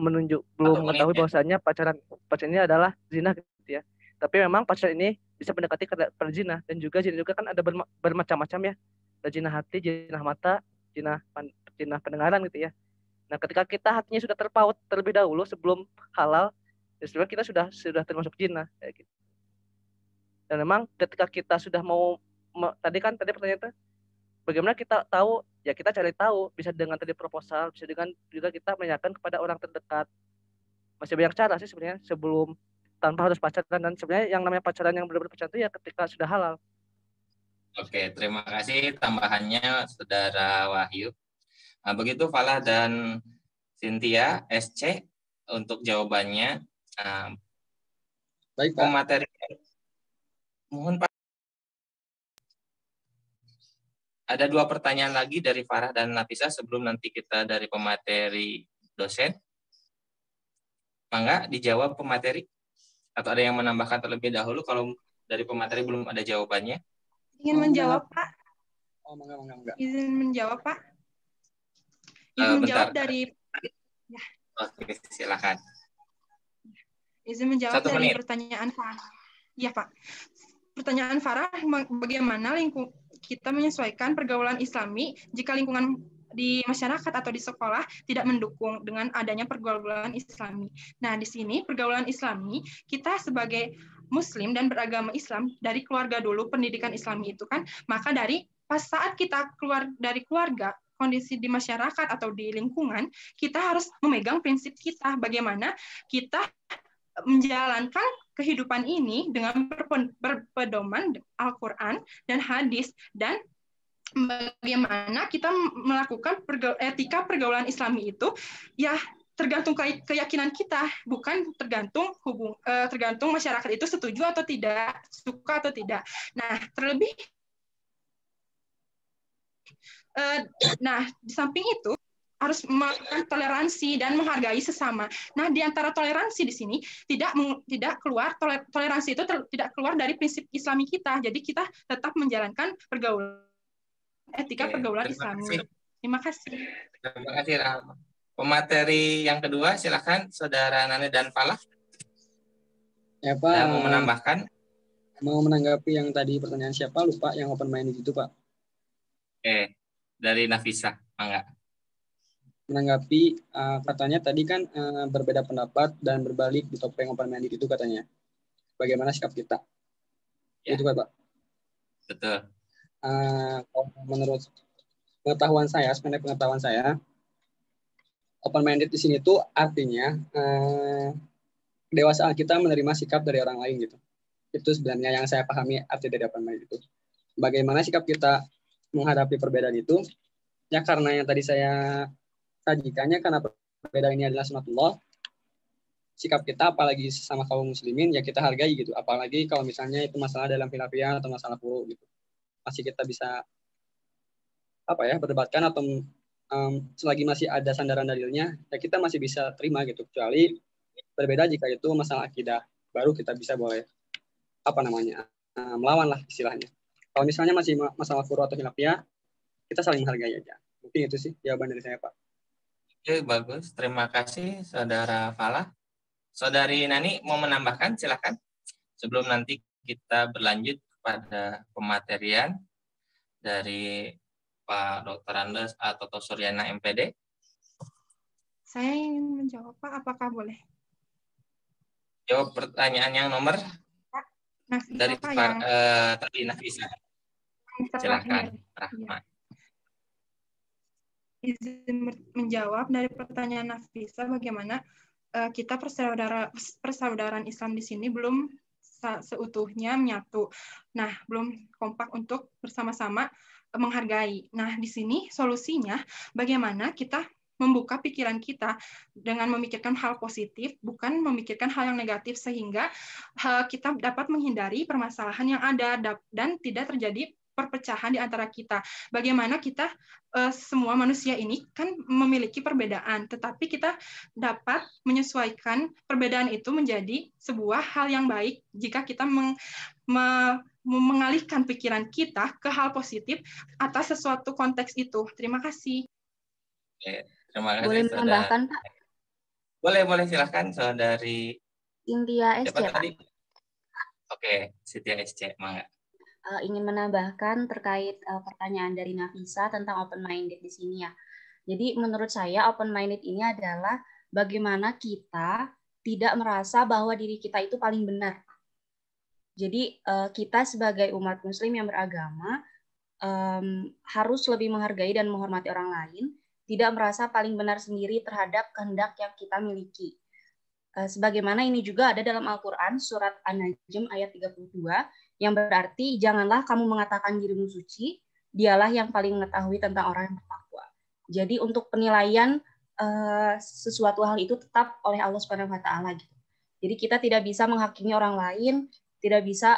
mengetahui bahwasanya pacaran ini adalah zina gitu ya. Tapi memang pacaran ini bisa mendekati ke zina, dan juga zina juga kan ada bermacam-macam ya. Ada zina hati, zina mata, zina pendengaran gitu ya. Nah, ketika kita hatinya sudah terpaut terlebih dahulu sebelum halal, ya sebenarnya kita sudah termasuk zina kayak gitu. Dan memang ketika kita sudah tadi pertanyaan itu bagaimana kita tahu, ya kita cari tahu, bisa dengan tadi proposal, bisa dengan juga kita menanyakan kepada orang terdekat. Masih banyak cara sih sebenarnya sebelum, tanpa harus pacaran, dan sebenarnya yang namanya pacaran yang benar-benar pacaran itu ya ketika sudah halal.
Oke, terima kasih tambahannya Saudara Wahyu. Nah, begitu Falah dan Cynthia SC untuk jawabannya.
Baik, Pak.
Pemateri, mohon Pak. Ada 2 pertanyaan lagi dari Farah dan Nafisa sebelum nanti kita dari pemateri dosen. Mangga dijawab pemateri, atau ada yang menambahkan terlebih dahulu kalau dari pemateri belum ada jawabannya?
Ingin menjawab, Pak?
Mangga.
Izin menjawab, Pak? Izin menjawab dari... Ya.
Oke, silakan.
Izin menjawab
1
dari
menit.
Pertanyaan Farah. Iya, Pak. Pertanyaan Farah, bagaimana kita menyesuaikan pergaulan Islami jika lingkungan di masyarakat atau di sekolah tidak mendukung dengan adanya pergaulan Islami. Nah, di sini pergaulan Islami, kita sebagai Muslim dan beragama Islam, dari keluarga dulu, pendidikan Islami itu kan, maka pas saat kita keluar dari keluarga, kondisi di masyarakat atau di lingkungan, kita harus memegang prinsip kita, bagaimana kita menjalankan kehidupan ini dengan berpedoman Al-Quran dan hadis, dan bagaimana kita melakukan etika pergaulan Islami itu ya tergantung keyakinan kita, bukan tergantung masyarakat itu setuju atau tidak, suka atau tidak. Nah, terlebih di samping itu harus melakukan toleransi dan menghargai sesama. Nah, di antara toleransi di sini tidak keluar, toleransi itu tidak keluar dari prinsip Islami kita. Jadi kita tetap menjalankan etika pergaulan Islami. Terima kasih.
Terima kasih, Rahma. Pemateri yang kedua, silakan Saudara Nane dan Falah.
Ya, Pak.
Mau menambahkan?
Mau menanggapi yang tadi pertanyaan siapa? Lupa, yang open minded itu, Pak.
Oke, dari Nafisa, mangga.
Menanggapi katanya tadi kan berbeda pendapat dan berbalik di topeng open minded itu katanya. Bagaimana sikap kita?
Ya.
Itu Pak.
Betul.
Menurut pengetahuan saya, open minded di sini tuh artinya kedewasaan kita menerima sikap dari orang lain gitu. Itu sebenarnya yang saya pahami arti dari open minded itu. Bagaimana sikap kita menghadapi perbedaan itu? Ya karena yang tadi saya sajikannya, karena perbedaan ini adalah sunatullah, sikap kita apalagi sama kaum muslimin ya kita hargai gitu. Apalagi kalau misalnya itu masalah dalam khilafiyah atau masalah furu gitu, masih kita bisa berdebatkan atau selagi masih ada sandaran dalilnya ya kita masih bisa terima gitu. Kecuali berbeda jika itu masalah akidah, baru kita bisa boleh melawan lah istilahnya. Kalau misalnya masih masalah furu atau khilafiyah, kita saling menghargai aja. Mungkin itu sih jawaban dari saya, Pak.
Oke, bagus. Terima kasih, Saudara Falah. Saudari Nani mau menambahkan, silakan. Sebelum nanti kita berlanjut pada pematerian dari Pak Dr. Andes atau Dr. Suryana MPD.
Saya ingin menjawab, Pak. Apakah boleh?
Jawab pertanyaan yang nomor
Nafisa,
dari
Pak, yang
tadi Nafisa. Silakan, Rahma.
Izin menjawab dari pertanyaan Nafisa, bagaimana kita persaudaraan Islam di sini belum seutuhnya menyatu. Nah, belum kompak untuk bersama-sama menghargai. Nah, di sini solusinya bagaimana kita membuka pikiran kita dengan memikirkan hal positif, bukan memikirkan hal yang negatif, sehingga kita dapat menghindari permasalahan yang ada dan tidak terjadi perpecahan di antara kita. Bagaimana kita semua manusia ini kan memiliki perbedaan, tetapi kita dapat menyesuaikan perbedaan itu menjadi sebuah hal yang baik jika kita mengalihkan pikiran kita ke hal positif atas sesuatu konteks itu. Terima kasih.
Oke, terima kasih.
Boleh menambahkan, Pak?
Boleh silahkan Saudari
Cynthia SC,
siapa
Pak.
tadi? Oke, Cynthia SC, mangga.
Ingin menambahkan terkait pertanyaan dari Nafisa tentang open-minded di sini ya. Jadi menurut saya open-minded ini adalah bagaimana kita tidak merasa bahwa diri kita itu paling benar. Jadi kita sebagai umat muslim yang beragama harus lebih menghargai dan menghormati orang lain, tidak merasa paling benar sendiri terhadap kehendak yang kita miliki. Sebagaimana ini juga ada dalam Al-Quran, surat An-Najm ayat 32, yang berarti, janganlah kamu mengatakan dirimu suci, dialah yang paling mengetahui tentang orang yang bertakwa. Jadi untuk penilaian sesuatu hal itu tetap oleh Allah Subhanahu wa Ta'ala. Gitu. Jadi kita tidak bisa menghakimi orang lain, tidak bisa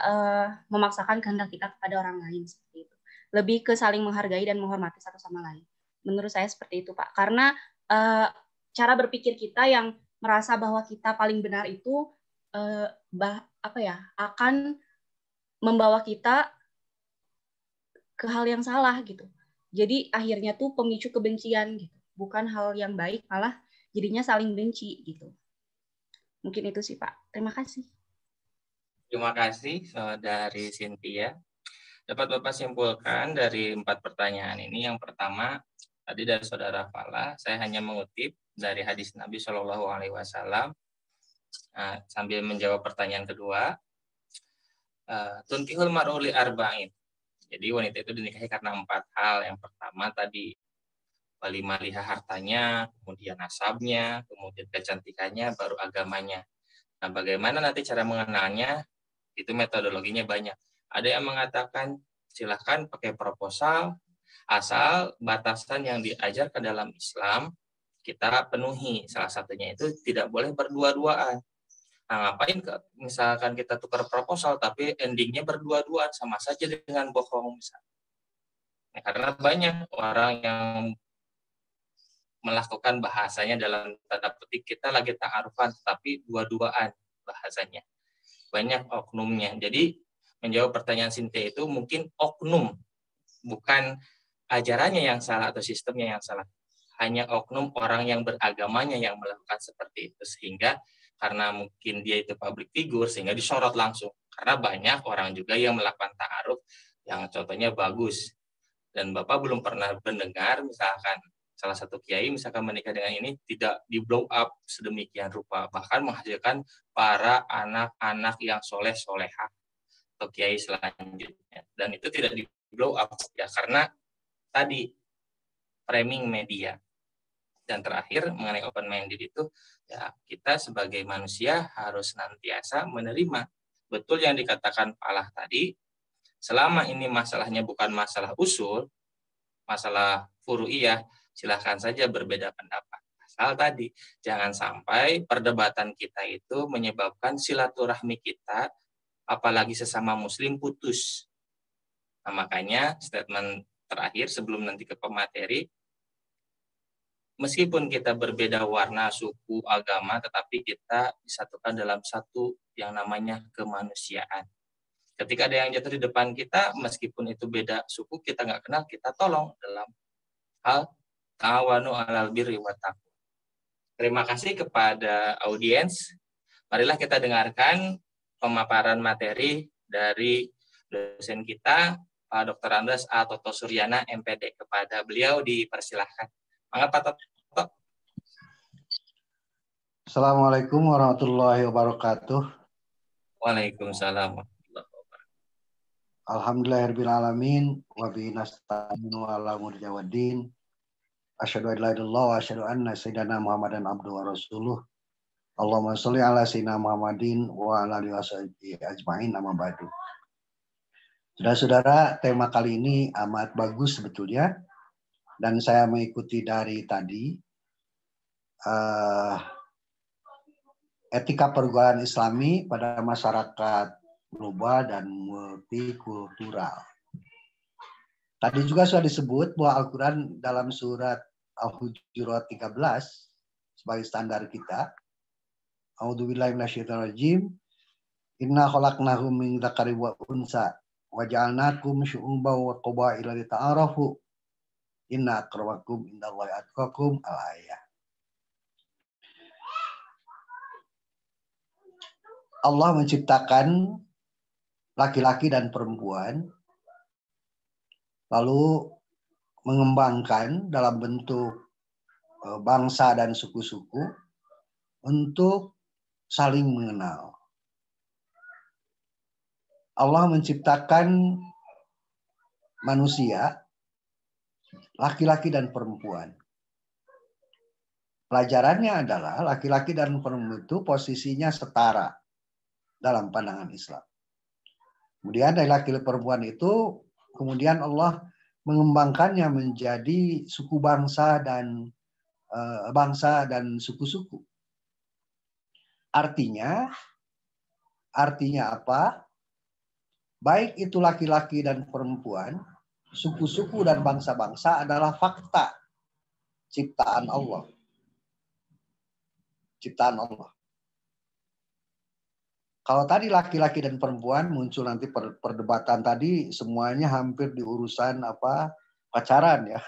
memaksakan kehendak kita kepada orang lain seperti itu. Lebih ke saling menghargai dan menghormati satu sama lain. Menurut saya seperti itu, Pak. Karena cara berpikir kita yang merasa bahwa kita paling benar itu akan membawa kita ke hal yang salah gitu. Jadi akhirnya tuh pemicu kebencian gitu. Bukan hal yang baik, malah jadinya saling benci gitu. Mungkin itu sih, Pak. Terima kasih.
Terima kasih Saudari Cynthia. Dapat Bapak simpulkan dari 4 pertanyaan ini. Yang pertama, tadi dari Saudara Fala, saya hanya mengutip dari hadis Nabi Shallallahu Alaihi Wasallam. Sambil menjawab pertanyaan kedua, tunkihul mar'u li arba'in. Jadi wanita itu dinikahi karena 4 hal. Yang pertama tadi wali liha hartanya, kemudian nasabnya, kemudian kecantikannya, baru agamanya. Nah, bagaimana nanti cara mengenalnya? Itu metodologinya banyak. Ada yang mengatakan silahkan pakai proposal, asal batasan yang diajarkan dalam Islam kita penuhi. Salah satunya itu tidak boleh berdua-duaan. Nah, ngapain misalkan kita tukar proposal tapi endingnya berdua-duaan, sama saja dengan bohong misalnya. Nah, karena banyak orang yang melakukan bahasanya dalam tanda petik kita lagi ta'arufan tapi dua-duaan bahasanya. Banyak oknumnya. Jadi menjawab pertanyaan Cynthia itu mungkin oknum, bukan ajarannya yang salah atau sistemnya yang salah. Hanya oknum orang yang beragamanya yang melakukan seperti itu. Sehingga karena mungkin dia itu public figure sehingga disorot langsung. Karena banyak orang juga yang melakukan ta'aruf yang contohnya bagus. Dan Bapak belum pernah mendengar misalkan salah satu kiai misalkan menikah dengan ini tidak di blow up sedemikian rupa. Bahkan menghasilkan para anak-anak yang soleh-solehah atau kiai selanjutnya. Dan itu tidak di blow up ya karena tadi framing media. Dan terakhir mengenai open minded itu ya kita sebagai manusia harus senantiasa menerima betul yang dikatakan Pak Alah tadi. Selama ini masalahnya bukan masalah usul, masalah furu'iyah, silahkan saja berbeda pendapat. Asal tadi jangan sampai perdebatan kita itu menyebabkan silaturahmi kita apalagi sesama muslim putus. Nah, makanya statement terakhir sebelum nanti ke pemateri, meskipun kita berbeda warna, suku, agama, tetapi kita disatukan dalam satu yang namanya kemanusiaan. Ketika ada yang jatuh di depan kita, meskipun itu beda suku, kita nggak kenal, kita tolong dalam hal ta'awanu 'alal birri wat taqwa. Terima kasih kepada audiens. Marilah kita dengarkan pemaparan materi dari dosen kita, Pak Dr. Andes A. Toto Suryana, MPD. Kepada beliau dipersilahkan. Mangga Pak Toto.
Assalamualaikum warahmatullahi wabarakatuh.
Waalaikumsalam.
Alhamdulillahirrahmanirrahim. Wa bihi nasta'inu ala umuri waddin. Asyhadu an la ilaha illallah wa asyhadu anna sayyidina Muhammadan abduhu wa rasuluh. Allahumma sholli ala sayyidina Muhammadin wa ala alihi washabihi ajmain, amma ba'du. Saudara-saudara, tema kali ini amat bagus sebetulnya dan saya mengikuti dari tadi etika pergaulan Islami pada masyarakat global dan multikultural. Tadi juga sudah disebut bahwa Al-Quran dalam surat Al-Hujurat 13 sebagai standar kita. A'udzubillahi minasyaitonirrajim. Inna khalaqnahum min dzakari wa unsa wa ja'alnakum syu'uban wa qabaila lita'arafu. Inna akramakum indallahi atqakum al-ayah. Allah menciptakan laki-laki dan perempuan, lalu mengembangkan dalam bentuk bangsa dan suku-suku untuk saling mengenal. Allah menciptakan manusia, laki-laki dan perempuan. Pelajarannya adalah laki-laki dan perempuan itu posisinya setara dalam pandangan Islam. Kemudian dari laki-laki perempuan itu, kemudian Allah mengembangkannya menjadi suku bangsa dan suku-suku. Artinya apa? Baik itu laki-laki dan perempuan, suku-suku dan bangsa-bangsa adalah fakta ciptaan Allah. Ciptaan Allah. Kalau tadi laki-laki dan perempuan muncul nanti perdebatan tadi semuanya hampir di urusan pacaran ya.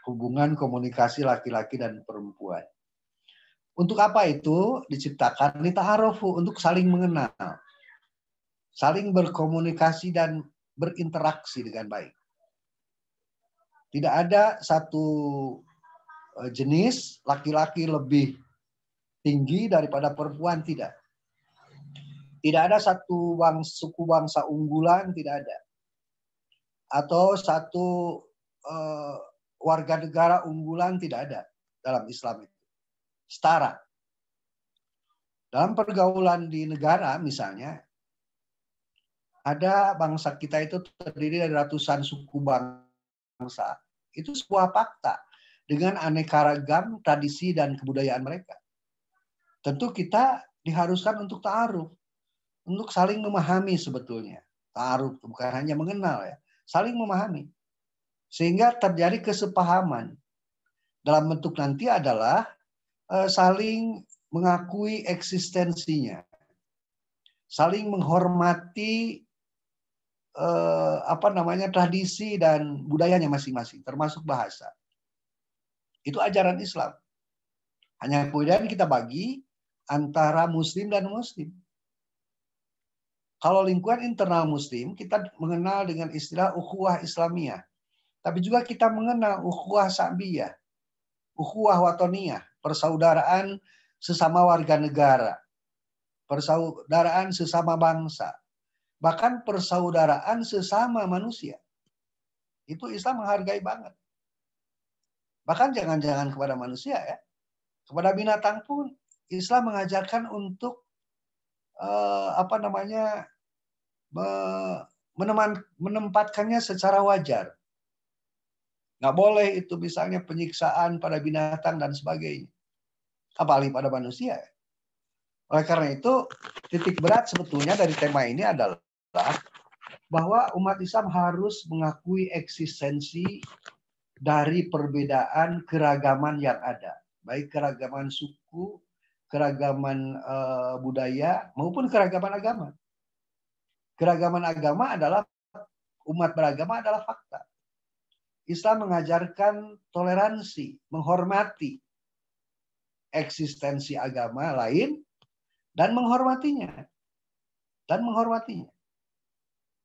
Hubungan komunikasi laki-laki dan perempuan. Untuk apa itu diciptakan? Lita'arufu, untuk saling mengenal. Saling berkomunikasi dan berinteraksi dengan baik. Tidak ada satu jenis laki-laki lebih tinggi daripada perempuan, tidak. Tidak ada satu suku bangsa unggulan, tidak ada. Atau satu warga negara unggulan, tidak ada dalam Islam itu. Setara. Dalam pergaulan di negara misalnya, ada bangsa kita itu terdiri dari ratusan suku bangsa. Itu sebuah fakta dengan aneka ragam tradisi dan kebudayaan mereka. Tentu kita diharuskan untuk ta'aruf, untuk saling memahami sebetulnya. Ta'aruf bukan hanya mengenal ya, saling memahami. Sehingga terjadi kesepahaman. Dalam bentuk nanti adalah saling mengakui eksistensinya. Saling menghormati tradisi dan budayanya masing-masing, termasuk bahasa. Itu ajaran Islam. Hanya kemudian kita bagi antara muslim dan muslim. Kalau lingkungan internal muslim, kita mengenal dengan istilah ukhuwah Islamiyah. Tapi juga kita mengenal ukhuwah Sa'biyah, ukhuwah Watoniyah, persaudaraan sesama warga negara, persaudaraan sesama bangsa, bahkan persaudaraan sesama manusia. Itu Islam menghargai banget. Bahkan jangan-jangan kepada manusia ya, kepada binatang pun Islam mengajarkan untuk menempatkannya secara wajar. Nggak boleh itu misalnya penyiksaan pada binatang dan sebagainya. Apalagi pada manusia. Oleh karena itu, titik berat sebetulnya dari tema ini adalah bahwa umat Islam harus mengakui eksistensi dari perbedaan keragaman yang ada. Baik keragaman suku, keragaman budaya, maupun keragaman agama. Keragaman agama adalah, umat beragama adalah fakta. Islam mengajarkan toleransi, menghormati eksistensi agama lain dan menghormatinya.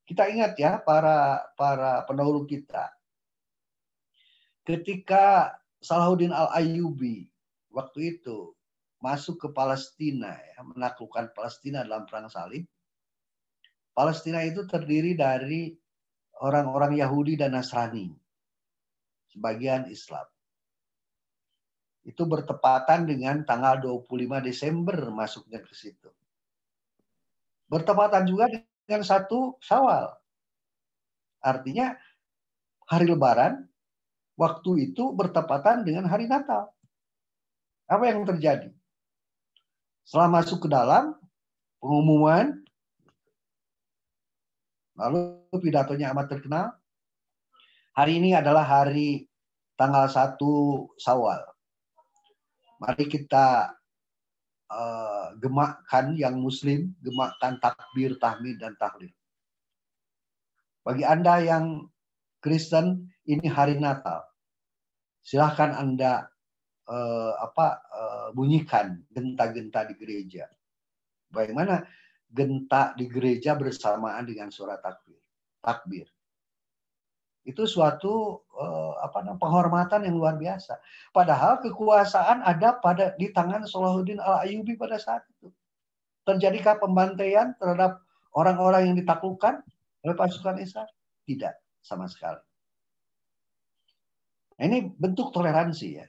Kita ingat ya para pendahulu kita. Ketika Salahuddin Al-Ayyubi waktu itu masuk ke Palestina, ya, menaklukkan Palestina dalam perang salib. Palestina itu terdiri dari orang-orang Yahudi dan Nasrani. Sebagian Islam. Itu bertepatan dengan tanggal 25 Desember masuknya ke situ. Bertepatan juga dengan 1 Syawal. Artinya hari Lebaran waktu itu bertepatan dengan hari Natal. Apa yang terjadi? Setelah masuk ke dalam pengumuman, lalu pidatonya amat terkenal, Hari ini adalah hari tanggal 1 Syawal. Mari kita gemakkan yang muslim, gemakkan takbir, tahmid, dan tahlil. Bagi Anda yang Kristen, ini hari Natal. Silahkan Anda bunyikan genta-genta di gereja. Bagaimana genta di gereja bersamaan dengan suara takbir. Itu suatu penghormatan yang luar biasa. Padahal kekuasaan ada di tangan Salahuddin Al-Ayyubi pada saat itu. Terjadikah pembantaian terhadap orang-orang yang ditaklukkan oleh pasukan Islam? Tidak, sama sekali. Nah, ini bentuk toleransi ya.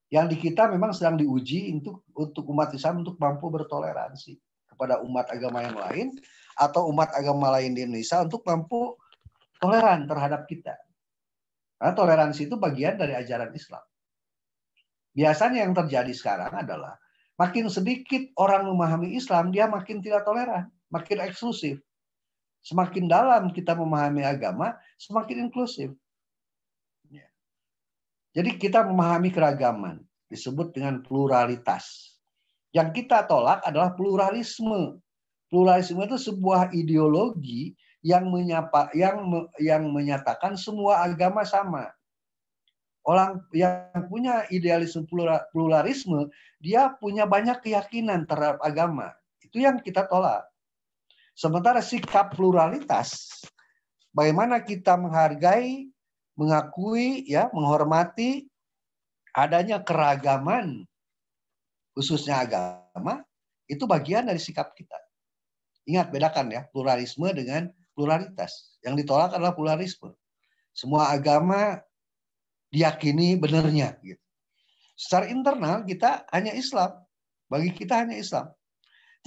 Yang di kita memang sedang diuji untuk umat Islam untuk mampu bertoleransi kepada umat agama yang lain atau umat agama lain di Indonesia untuk mampu toleran terhadap kita. Karena toleransi itu bagian dari ajaran Islam. Biasanya yang terjadi sekarang adalah makin sedikit orang memahami Islam, dia makin tidak toleran, makin eksklusif. Semakin dalam kita memahami agama, semakin inklusif. Jadi kita memahami keragaman, disebut dengan pluralitas. Yang kita tolak adalah pluralisme. Pluralisme itu sebuah ideologi yang menyatakan semua agama sama. Orang yang punya idealisme pluralisme, dia punya banyak keyakinan terhadap agama. Itu yang kita tolak. Sementara sikap pluralitas, bagaimana kita menghargai, mengakui, ya, menghormati adanya keragaman, khususnya agama, itu bagian dari sikap kita. Ingat, bedakan ya, pluralisme dengan pluralitas. Yang ditolak adalah pluralisme. Semua agama diyakini benernya. Gitu. Secara internal kita hanya Islam. Bagi kita hanya Islam.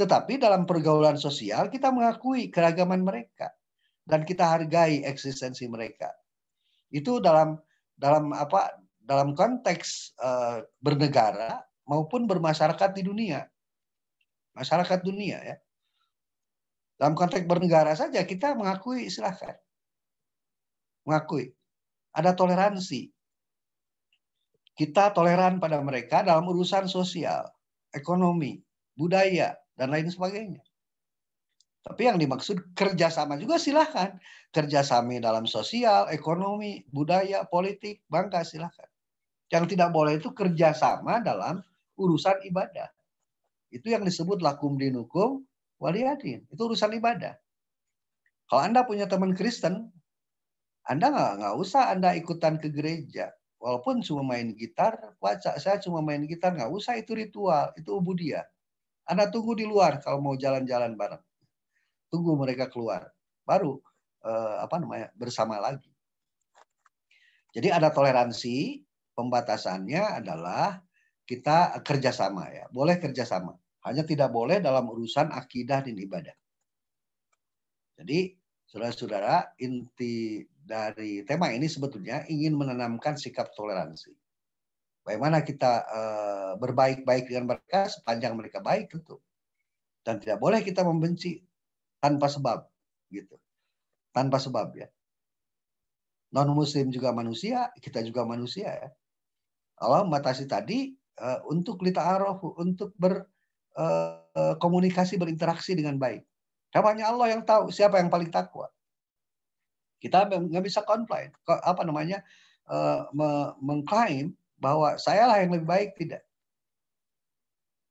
Tetapi dalam pergaulan sosial kita mengakui keragaman mereka. Dan kita hargai eksistensi mereka. Itu dalam konteks bernegara maupun bermasyarakat di dunia. Masyarakat dunia ya. Dalam konteks bernegara saja kita mengakui, silahkan. Mengakui. Ada toleransi. Kita toleran pada mereka dalam urusan sosial, ekonomi, budaya, dan lain sebagainya. Tapi yang dimaksud kerjasama juga silahkan. Kerjasama dalam sosial, ekonomi, budaya, politik, bangsa silahkan. Yang tidak boleh itu kerjasama dalam urusan ibadah. Itu yang disebut lakum dinukum waliyadin. Itu urusan ibadah. Kalau Anda punya teman Kristen, Anda nggak usah Anda ikutan ke gereja. Walaupun cuma main gitar, saya cuma main gitar, nggak usah, itu ritual, itu ubudiyah. Anda tunggu di luar kalau mau jalan-jalan bareng. Tunggu mereka keluar, baru bersama lagi. Jadi ada toleransi, pembatasannya adalah kita kerjasama ya, boleh kerjasama, hanya tidak boleh dalam urusan akidah dan ibadah. Jadi saudara-saudara, inti dari tema ini sebetulnya ingin menanamkan sikap toleransi. Bagaimana kita berbaik-baik dengan mereka sepanjang mereka baik tentu, dan tidak boleh kita membenci tanpa sebab, gitu. Tanpa sebab ya. Non Muslim juga manusia, kita juga manusia ya. Allah membatasi tadi untuk lita'aruf, untuk berkomunikasi, berinteraksi dengan baik. Hanya Allah yang tahu siapa yang paling takwa. Kita nggak bisa komplain, mengklaim bahwa saya lah yang lebih baik, tidak.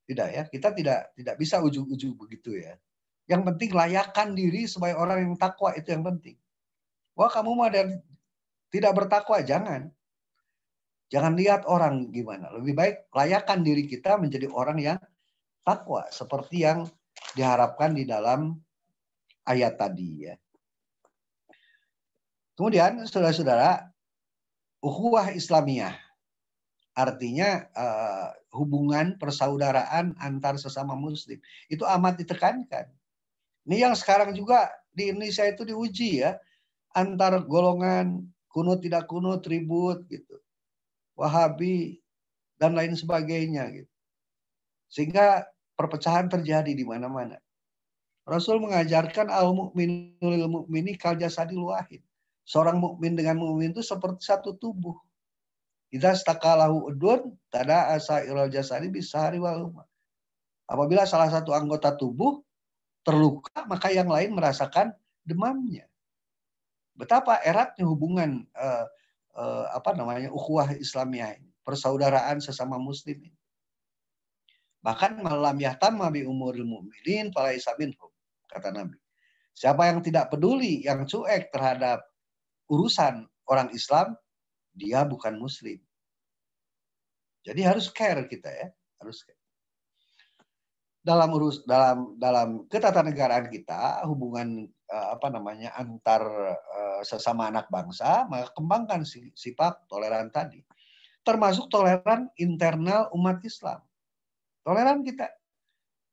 Tidak ya, kita tidak bisa ujug-ujug begitu ya. Yang penting layakan diri sebagai orang yang takwa, itu yang penting. Wah, kamu mah tidak bertakwa, jangan. Jangan lihat orang gimana. Lebih baik layakan diri kita menjadi orang yang takwa, seperti yang diharapkan di dalam ayat tadi ya. Kemudian saudara-saudara, ukhuwah Islamiyah. Artinya hubungan persaudaraan antar sesama muslim. Itu amat ditekankan. Ini yang sekarang juga di Indonesia itu diuji ya. Antar golongan kunut tidak kunut, ribut gitu. Wahabi dan lain sebagainya gitu. Sehingga perpecahan terjadi di mana-mana. Rasul mengajarkan al-mu'minu lil mu'mini kal jasadil wahid. Seorang mukmin dengan mukmin itu seperti satu tubuh. Idza staqalahu udun tada asairul jasadi bisahari wal humma. Apabila salah satu anggota tubuh terluka, maka yang lain merasakan demamnya. Betapa eratnya hubungan ukhuwah Islamiyah ini, persaudaraan sesama muslim ini. Bahkan malam yahtamma bi umuril mu'minin falaisa minhum, kata Nabi. Siapa yang tidak peduli, yang cuek terhadap urusan orang Islam, dia bukan muslim. Jadi harus care kita ya, harus care. Dalam ketatanegaraan kita, hubungan antar sesama anak bangsa, maka kembangkan sifat toleran tadi. Termasuk toleran internal umat Islam. Toleran kita.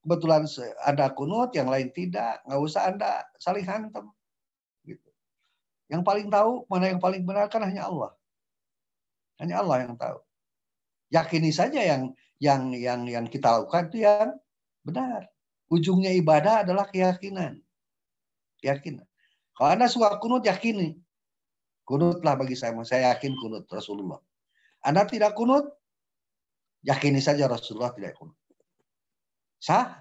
Kebetulan ada kunut, yang lain tidak, nggak usah Anda saling hantem. Gitu. Yang paling tahu mana yang paling benar kan hanya Allah. Hanya Allah yang tahu. Yakini saja yang kita lakukan itu yang benar. Ujungnya ibadah adalah keyakinan. Keyakinan. Kalau Anda suka kunut, yakini. Kunutlah bagi saya yakin kunut Rasulullah. Anda tidak kunut, yakini saja Rasulullah tidak kunut. Sah.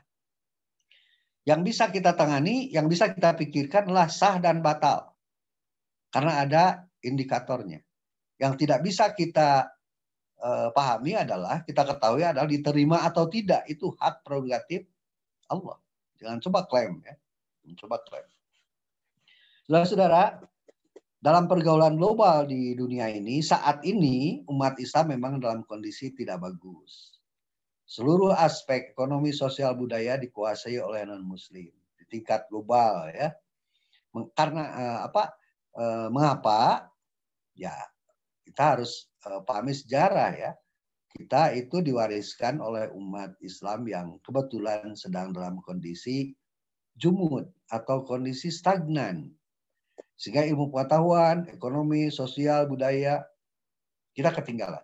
Yang bisa kita tangani, yang bisa kita pikirkan adalah sah dan batal. Karena ada indikatornya. Yang tidak bisa kita pahami adalah, kita ketahui adalah diterima atau tidak. Itu hak prerogatif Allah. Jangan coba klaim ya. Jangan coba klaim. Saudara-saudara, dalam pergaulan global di dunia ini, saat ini umat Islam memang dalam kondisi tidak bagus. Seluruh aspek ekonomi, sosial, budaya dikuasai oleh non-muslim di tingkat global ya. Karena mengapa? Ya, kita harus pahami sejarah ya. Kita itu diwariskan oleh umat Islam yang kebetulan sedang dalam kondisi jumud atau kondisi stagnan. Sehingga ilmu pengetahuan, ekonomi, sosial, budaya kita ketinggalan.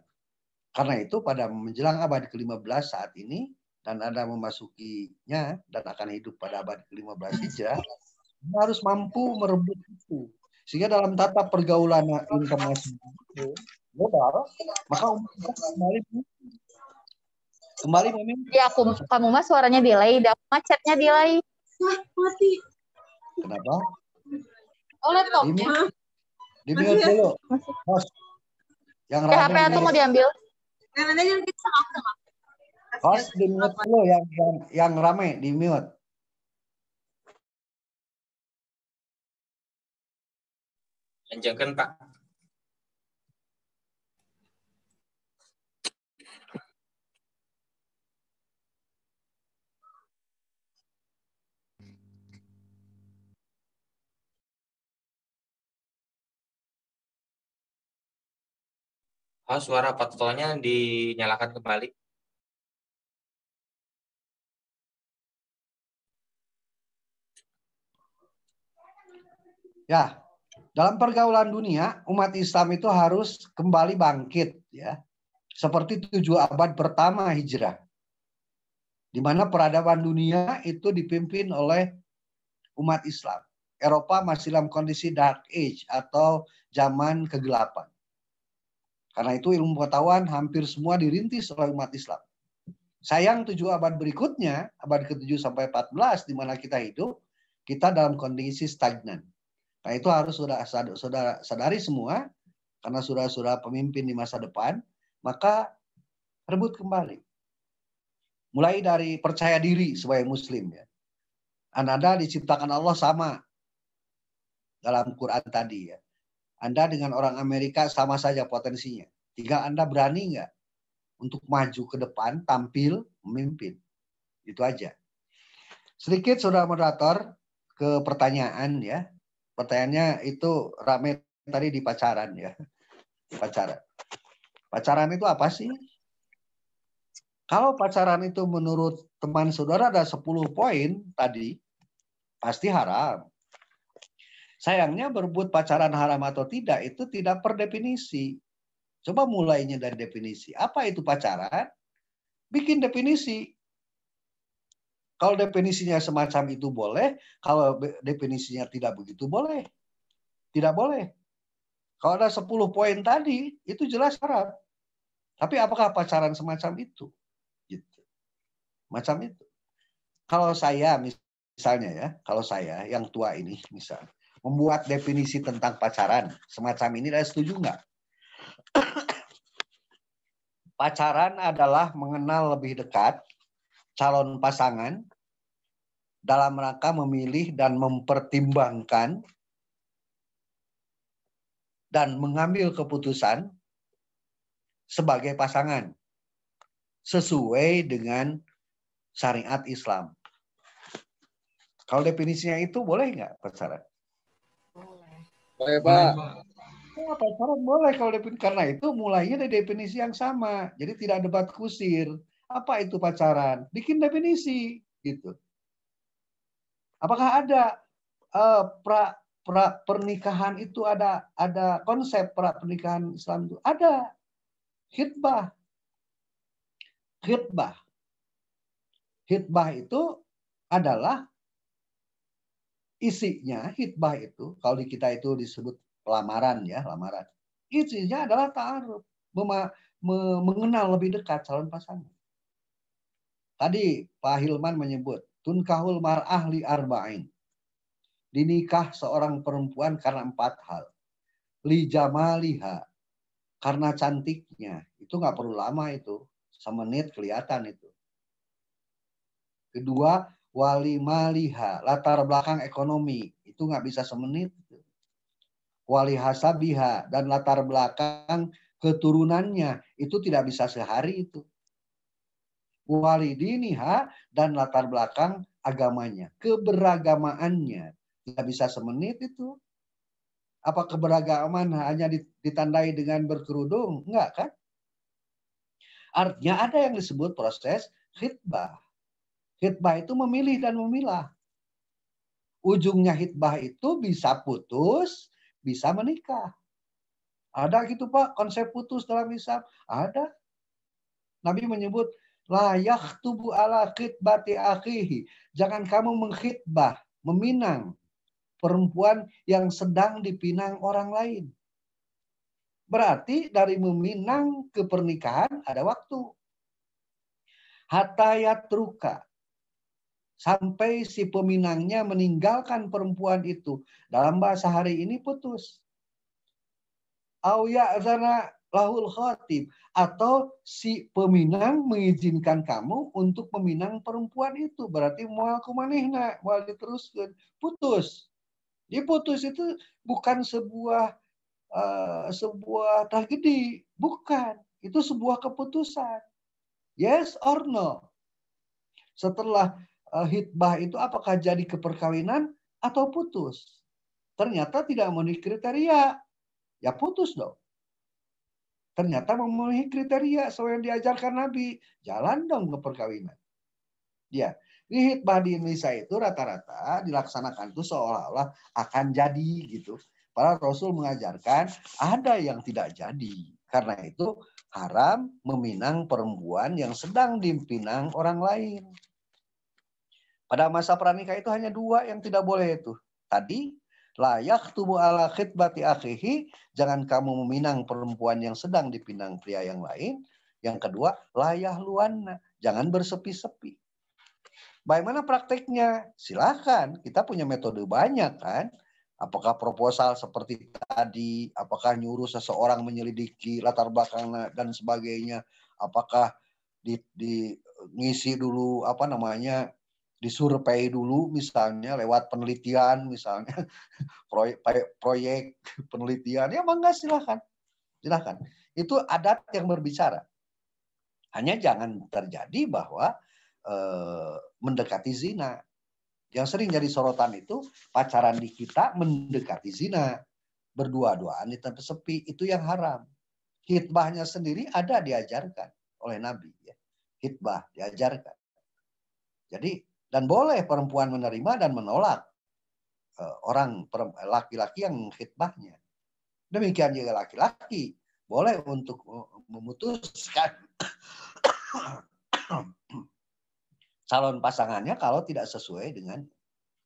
Karena itu pada menjelang abad ke-15 saat ini, dan Anda memasukinya dan akan hidup pada abad ke-15 Hijrah, harus mampu merebut itu. Sehingga dalam tata pergaulan internasional global, maka umat kembali memang.
Ya, kamu mah suaranya delay, dan chatnya delay.
Mati.
Kenapa?
Oh, laptopnya.
Di mute dulu. Host. Yang
HP itu mau diambil.
Host di mute dulu yang rame di mute.
Lanjutkan Pak. Suara patolnya dinyalakan kembali.
Ya, dalam pergaulan dunia, umat Islam itu harus kembali bangkit ya. Seperti 7 abad pertama Hijrah. Di mana peradaban dunia itu dipimpin oleh umat Islam. Eropa masih dalam kondisi dark age atau zaman kegelapan. Karena itu ilmu pengetahuan hampir semua dirintis oleh umat Islam. Sayang 7 abad berikutnya, abad ke-7 sampai 14 di mana kita hidup, kita dalam kondisi stagnan. Nah itu harus saudara sadari semua, karena saudara pemimpin di masa depan, maka rebut kembali. Mulai dari percaya diri sebagai muslim. Ya. Anda diciptakan Allah sama dalam Quran tadi ya. Anda dengan orang Amerika sama saja potensinya. Tinggal Anda berani nggak untuk maju ke depan, tampil, memimpin. Itu aja. Sedikit saudara moderator ke pertanyaan ya. Pertanyaannya itu rame tadi di pacaran ya. Pacaran. Pacaran itu apa sih? Kalau pacaran itu menurut teman saudara ada 10 poin tadi, pasti haram. Sayangnya berebut pacaran haram atau tidak itu tidak per definisi. Coba mulainya dari definisi. Apa itu pacaran? Bikin definisi. Kalau definisinya semacam itu boleh, kalau definisinya tidak begitu boleh. Tidak boleh. Kalau ada 10 poin tadi, itu jelas haram. Tapi apakah pacaran semacam itu? Gitu. Macam itu. Kalau saya misalnya ya, kalau saya yang tua ini misal membuat definisi tentang pacaran semacam ini, saya setuju nggak? Pacaran adalah mengenal lebih dekat calon pasangan dalam rangka memilih dan mempertimbangkan dan mengambil keputusan sebagai pasangan sesuai dengan syariat Islam. Kalau definisinya itu boleh nggak pacaran?
Boleh, Pak.
Ya, pacaran boleh kalau definisi, karena itu mulainya dari definisi yang sama. Jadi tidak debat kusir. Apa itu pacaran? Bikin definisi gitu. Apakah ada pernikahan itu ada konsep pernikahan Islam itu? Ada. Khitbah. Khitbah itu adalah isinya, khitbah itu kalau di kita itu disebut lamaran ya, lamaran. Isinya adalah ta'aruf, mengenal lebih dekat calon pasangan. Tadi Pak Hilman menyebut tunkahul mar'ah li arba'in. Dinikah seorang perempuan karena 4 hal. Li jamaliha, karena cantiknya. Itu nggak perlu lama itu. Semenit kelihatan itu. Kedua, wali maliha, latar belakang ekonomi. Itu nggak bisa semenit. Wali hasabiha, dan latar belakang keturunannya. Itu tidak bisa sehari itu. Wali diniha, dan latar belakang agamanya. Keberagamaannya. Tidak bisa semenit itu. Apa keberagaman hanya ditandai dengan berkerudung? Enggak kan? Artinya ada yang disebut proses khitbah. Khitbah itu memilih dan memilah. Ujungnya khitbah itu bisa putus, bisa menikah. Ada gitu Pak, konsep putus dalam Islam? Ada. Nabi menyebut, la yakhtubu ala khitbati akhihi. Jangan kamu mengkhitbah, meminang perempuan yang sedang dipinang orang lain. Berarti dari meminang ke pernikahan ada waktu. Hatta yatruka. Sampai si peminangnya meninggalkan perempuan itu. Dalam bahasa hari ini putus. Au ya'zana lahul khatib. Atau si peminang mengizinkan kamu untuk meminang perempuan itu. Berarti mual kumanihna. Mual diteruskan. Putus. Diputus itu bukan sebuah tragedi, bukan. Itu sebuah keputusan. Yes or no? Setelah khitbah itu apakah jadi keperkawinan atau putus? Ternyata tidak memenuhi kriteria. Ya putus dong. Ternyata memenuhi kriteria sesuai yang diajarkan Nabi. Jalan dong ke perkawinan. Ya, ini khitbah di Indonesia itu rata-rata dilaksanakan itu seolah-olah akan jadi gitu. Para Rasul mengajarkan ada yang tidak jadi. Karena itu haram meminang perempuan yang sedang dipinang orang lain. Pada masa pranikah itu hanya 2 yang tidak boleh itu. Tadi, la yakhtubu ala khitbati akhihi, jangan kamu meminang perempuan yang sedang dipinang pria yang lain. Yang kedua, la yahluanna, jangan bersepi-sepi. Bagaimana prakteknya? Silakan, kita punya metode banyak kan. Apakah proposal seperti tadi, apakah nyuruh seseorang menyelidiki latar belakang dan sebagainya, apakah ngisi dulu disurvei dulu misalnya lewat penelitian misalnya proyek penelitian, ya mangga silakan. Itu adat yang berbicara. Hanya jangan terjadi bahwa mendekati zina. Yang sering jadi sorotan itu pacaran di kita mendekati zina. Berdua-duaan di tempat sepi, itu yang haram. Khitbahnya sendiri ada diajarkan oleh Nabi. Ya. Khitbah diajarkan. Jadi, dan boleh perempuan menerima dan menolak orang laki-laki yang khitbahnya. Demikian juga laki-laki boleh untuk memutuskan calon pasangannya kalau tidak sesuai dengan.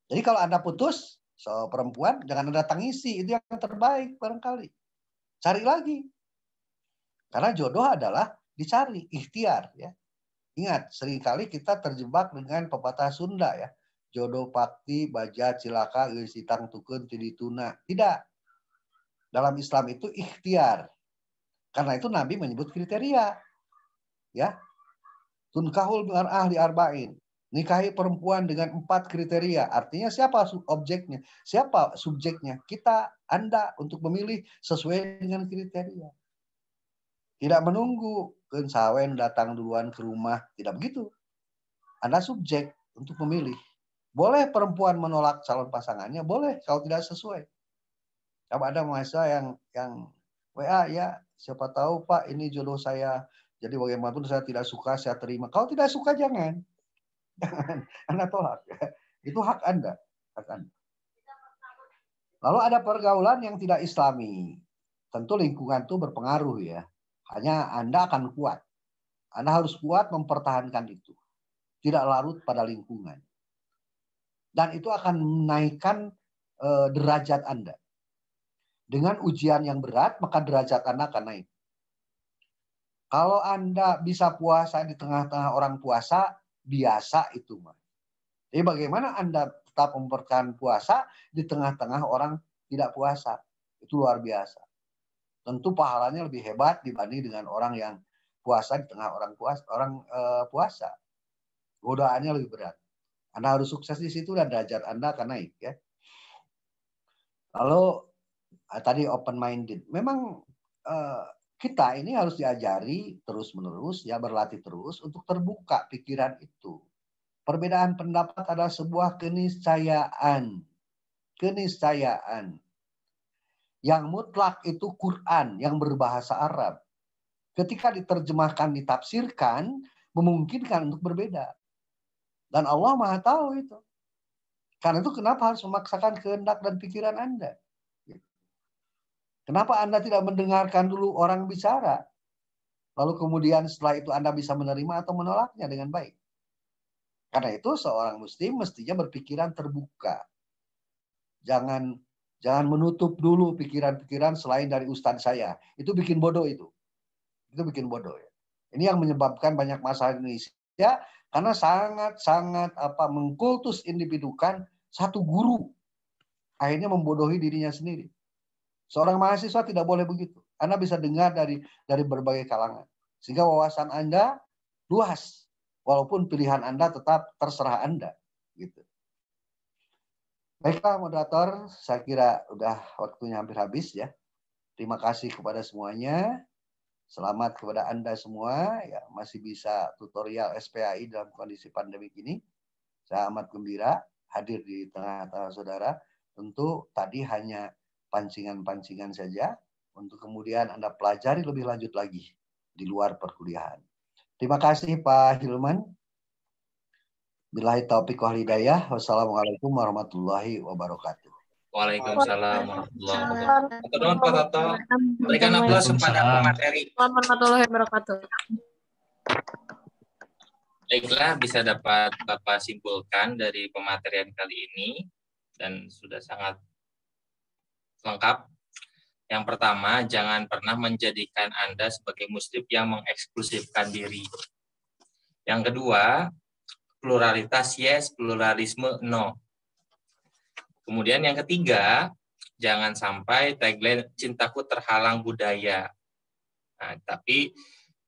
Jadi kalau Anda putus perempuan, jangan Anda tangisi, itu yang terbaik barangkali. Cari lagi. Karena jodoh adalah dicari, ikhtiar ya. Ingat, seringkali kita terjebak dengan pepatah Sunda ya. Jodoh pakti, baja, cilaka, sitang tukun, tidituna. Tidak. Dalam Islam itu ikhtiar. Karena itu Nabi menyebut kriteria. Ya. Tunkahul dengan ahli arba'in. Nikahi perempuan dengan 4 kriteria. Artinya siapa objeknya? Siapa subjeknya? Kita, Anda untuk memilih sesuai dengan kriteria. Tidak menunggu kensawen datang duluan ke rumah. Tidak begitu. Anda subjek untuk memilih. Boleh perempuan menolak calon pasangannya, boleh kalau tidak sesuai. Kalau ada mahasiswa yang WA ya, siapa tahu Pak ini jodoh saya. Jadi bagaimanapun saya tidak suka, saya terima. Kalau tidak suka jangan. Jangan. Anda tolak. Itu hak Anda. Hak Anda. Lalu ada pergaulan yang tidak Islami. Tentu lingkungan itu berpengaruh ya. Hanya Anda akan kuat. Anda harus kuat mempertahankan itu. Tidak larut pada lingkungan. Dan itu akan menaikkan derajat Anda. Dengan ujian yang berat, maka derajat Anda akan naik. Kalau Anda bisa puasa di tengah-tengah orang puasa, biasa itu. Jadi bagaimana Anda tetap mempertahankan puasa di tengah-tengah orang tidak puasa? Itu luar biasa. Tentu pahalanya lebih hebat dibanding dengan orang yang puasa di tengah orang puasa. Godaannya lebih berat. Anda harus sukses di situ dan derajat Anda akan naik ya. Lalu tadi open minded. Memang kita ini harus diajari terus-menerus ya, berlatih terus untuk terbuka pikiran itu. Perbedaan pendapat adalah sebuah keniscayaan. Keniscayaan. Yang mutlak itu Quran yang berbahasa Arab. Ketika diterjemahkan, ditafsirkan, memungkinkan untuk berbeda. Dan Allah Maha tahu itu. Karena itu kenapa harus memaksakan kehendak dan pikiran Anda? Kenapa Anda tidak mendengarkan dulu orang bicara? Lalu kemudian setelah itu Anda bisa menerima atau menolaknya dengan baik. Karena itu seorang muslim mestinya berpikiran terbuka. Jangan menutup dulu pikiran-pikiran selain dari ustadz saya. Itu bikin bodoh itu. Itu bikin bodoh ya. Ini yang menyebabkan banyak masalah di Indonesia karena sangat mengkultus individukan satu guru. Akhirnya membodohi dirinya sendiri. Seorang mahasiswa tidak boleh begitu. Anda bisa dengar dari berbagai kalangan. Sehingga wawasan Anda luas. Walaupun pilihan Anda tetap terserah Anda. Gitu. Baiklah moderator, saya kira udah waktunya hampir habis ya. Terima kasih kepada semuanya. Selamat kepada Anda semua ya, masih bisa tutorial SPAI dalam kondisi pandemi ini. Saya amat gembira hadir di tengah-tengah saudara. Tentu tadi hanya pancingan-pancingan saja untuk kemudian Anda pelajari lebih lanjut lagi di luar perkuliahan. Terima kasih Pak Hilman. Billahi taufiq wal hidayah. Wassalamualaikum warahmatullahi wabarakatuh.
Waalaikumsalam warahmatullahi wabarakatuh. Nuhun Pak Toto. Berikan aplaus kepada pemateri.
Warahmatullahi wabarakatuh.
Baiklah, bisa dapat Bapak simpulkan dari pematerian kali ini dan sudah sangat lengkap. Yang pertama, jangan pernah menjadikan Anda sebagai muslim yang mengeksklusifkan diri. Yang kedua, pluralitas yes, pluralisme no. Kemudian yang ketiga, jangan sampai tagline cintaku terhalang budaya. Nah, tapi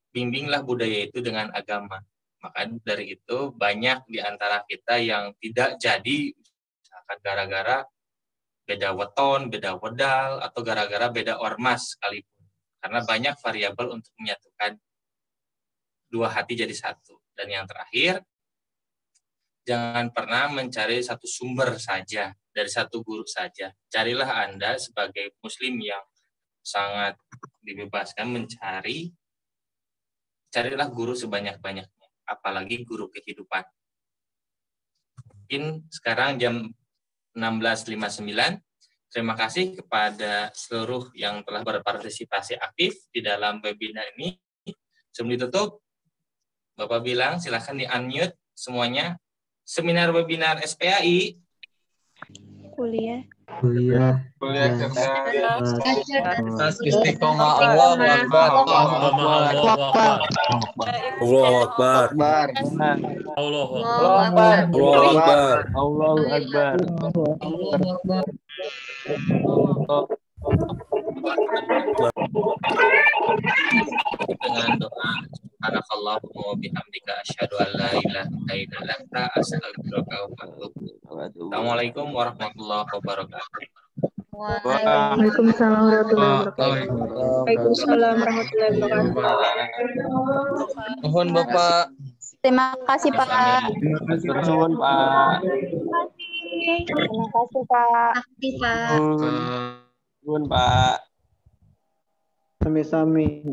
bimbinglah budaya itu dengan agama. Maka dari itu banyak di antara kita yang tidak jadi, misalkan gara-gara beda weton, beda wedal, atau gara-gara beda ormas sekalipun. Karena banyak variabel untuk menyatukan dua hati jadi satu. Dan yang terakhir, jangan pernah mencari satu sumber saja, dari satu guru saja. Carilah Anda sebagai muslim yang sangat dibebaskan mencari, carilah guru sebanyak-banyaknya. Apalagi guru kehidupan. Mungkin sekarang jam 16.59. Terima kasih kepada seluruh yang telah berpartisipasi aktif di dalam webinar ini. Sebelum ditutup, Bapak bilang silahkan di-unmute semuanya. Seminar webinar SPAI.
kuliah.
Kuliah.
Tas istiqomah. Allahu Akbar.
Allahu Akbar.
Allahu Akbar.
Allahu
Akbar. Allahu Akbar.
Allahu Akbar.
Dengan doa subhanakallahumma wa bihamdika asyhadu an la ilaha illa anta astaghfiruka wa atubu ilaik. Assalamualaikum warahmatullahi wabarakatuh.
Waalaikumsalam warahmatullahi wabarakatuh. Waalaikumsalam warahmatullahi wabarakatuh.
Mohon Bapak.
Terima kasih Pak.
Terima kasih Pak.
Terima kasih Pak.
Nuhun Pak. Sami-sami.